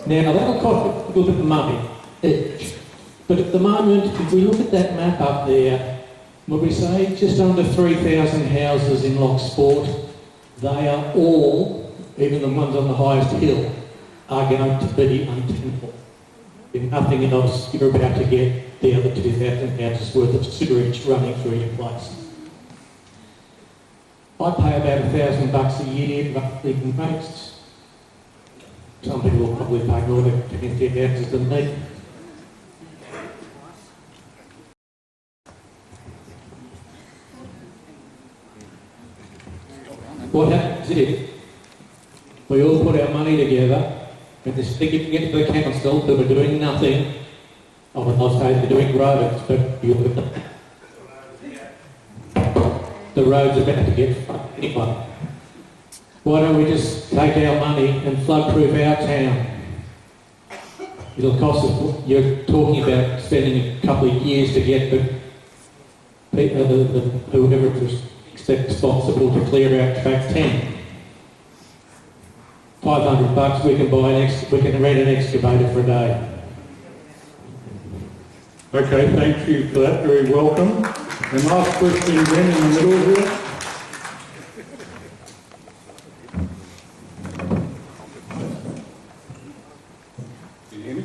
Now that'll cost a little bit of money each, but at the moment, if we look at that map up there, what we say, just under 3,000 houses in Lochsport, they are all, even the ones on the highest hill, are going to be untenable. If nothing else, you're about to get the other 2,000 houses worth of sewerage running through your place. I pay about $1,000 a year, roughly most. Some people will probably pay more to get their houses than me. What happens is, we all put our money together, and this thing you can get to the council that we're doing nothing. I would not say they're doing roads, but the road's about to get fucked anyway. Why don't we just take our money and flood-proof our town? It'll cost us, you're talking about spending a couple of years to get whoever is responsible to clear out track 10. $500 we can we can rent an excavator for a day. Okay, thank you for that. Very welcome. And last question then in the middle here. Can you hear me?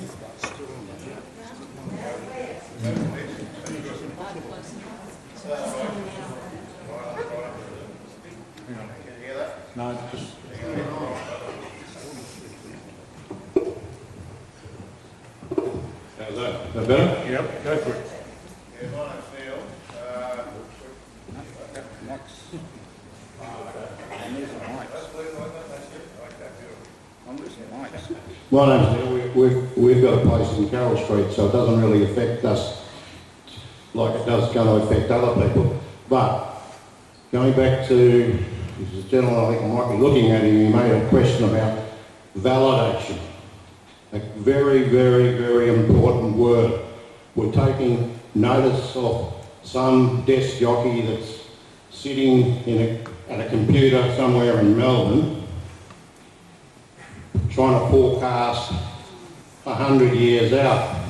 No, just... How's that? Is that better? Yep, go for it. Yeah, my name's Neil. My name's Neil. We've got a place in Carroll Street, so it doesn't really affect us like it does going to affect other people. But going back to this gentleman, I think I might be looking at him, he made a question about validation. a very, very, very important word. We're taking notice of some desk jockey that's sitting at a computer somewhere in Melbourne trying to forecast 100 years out.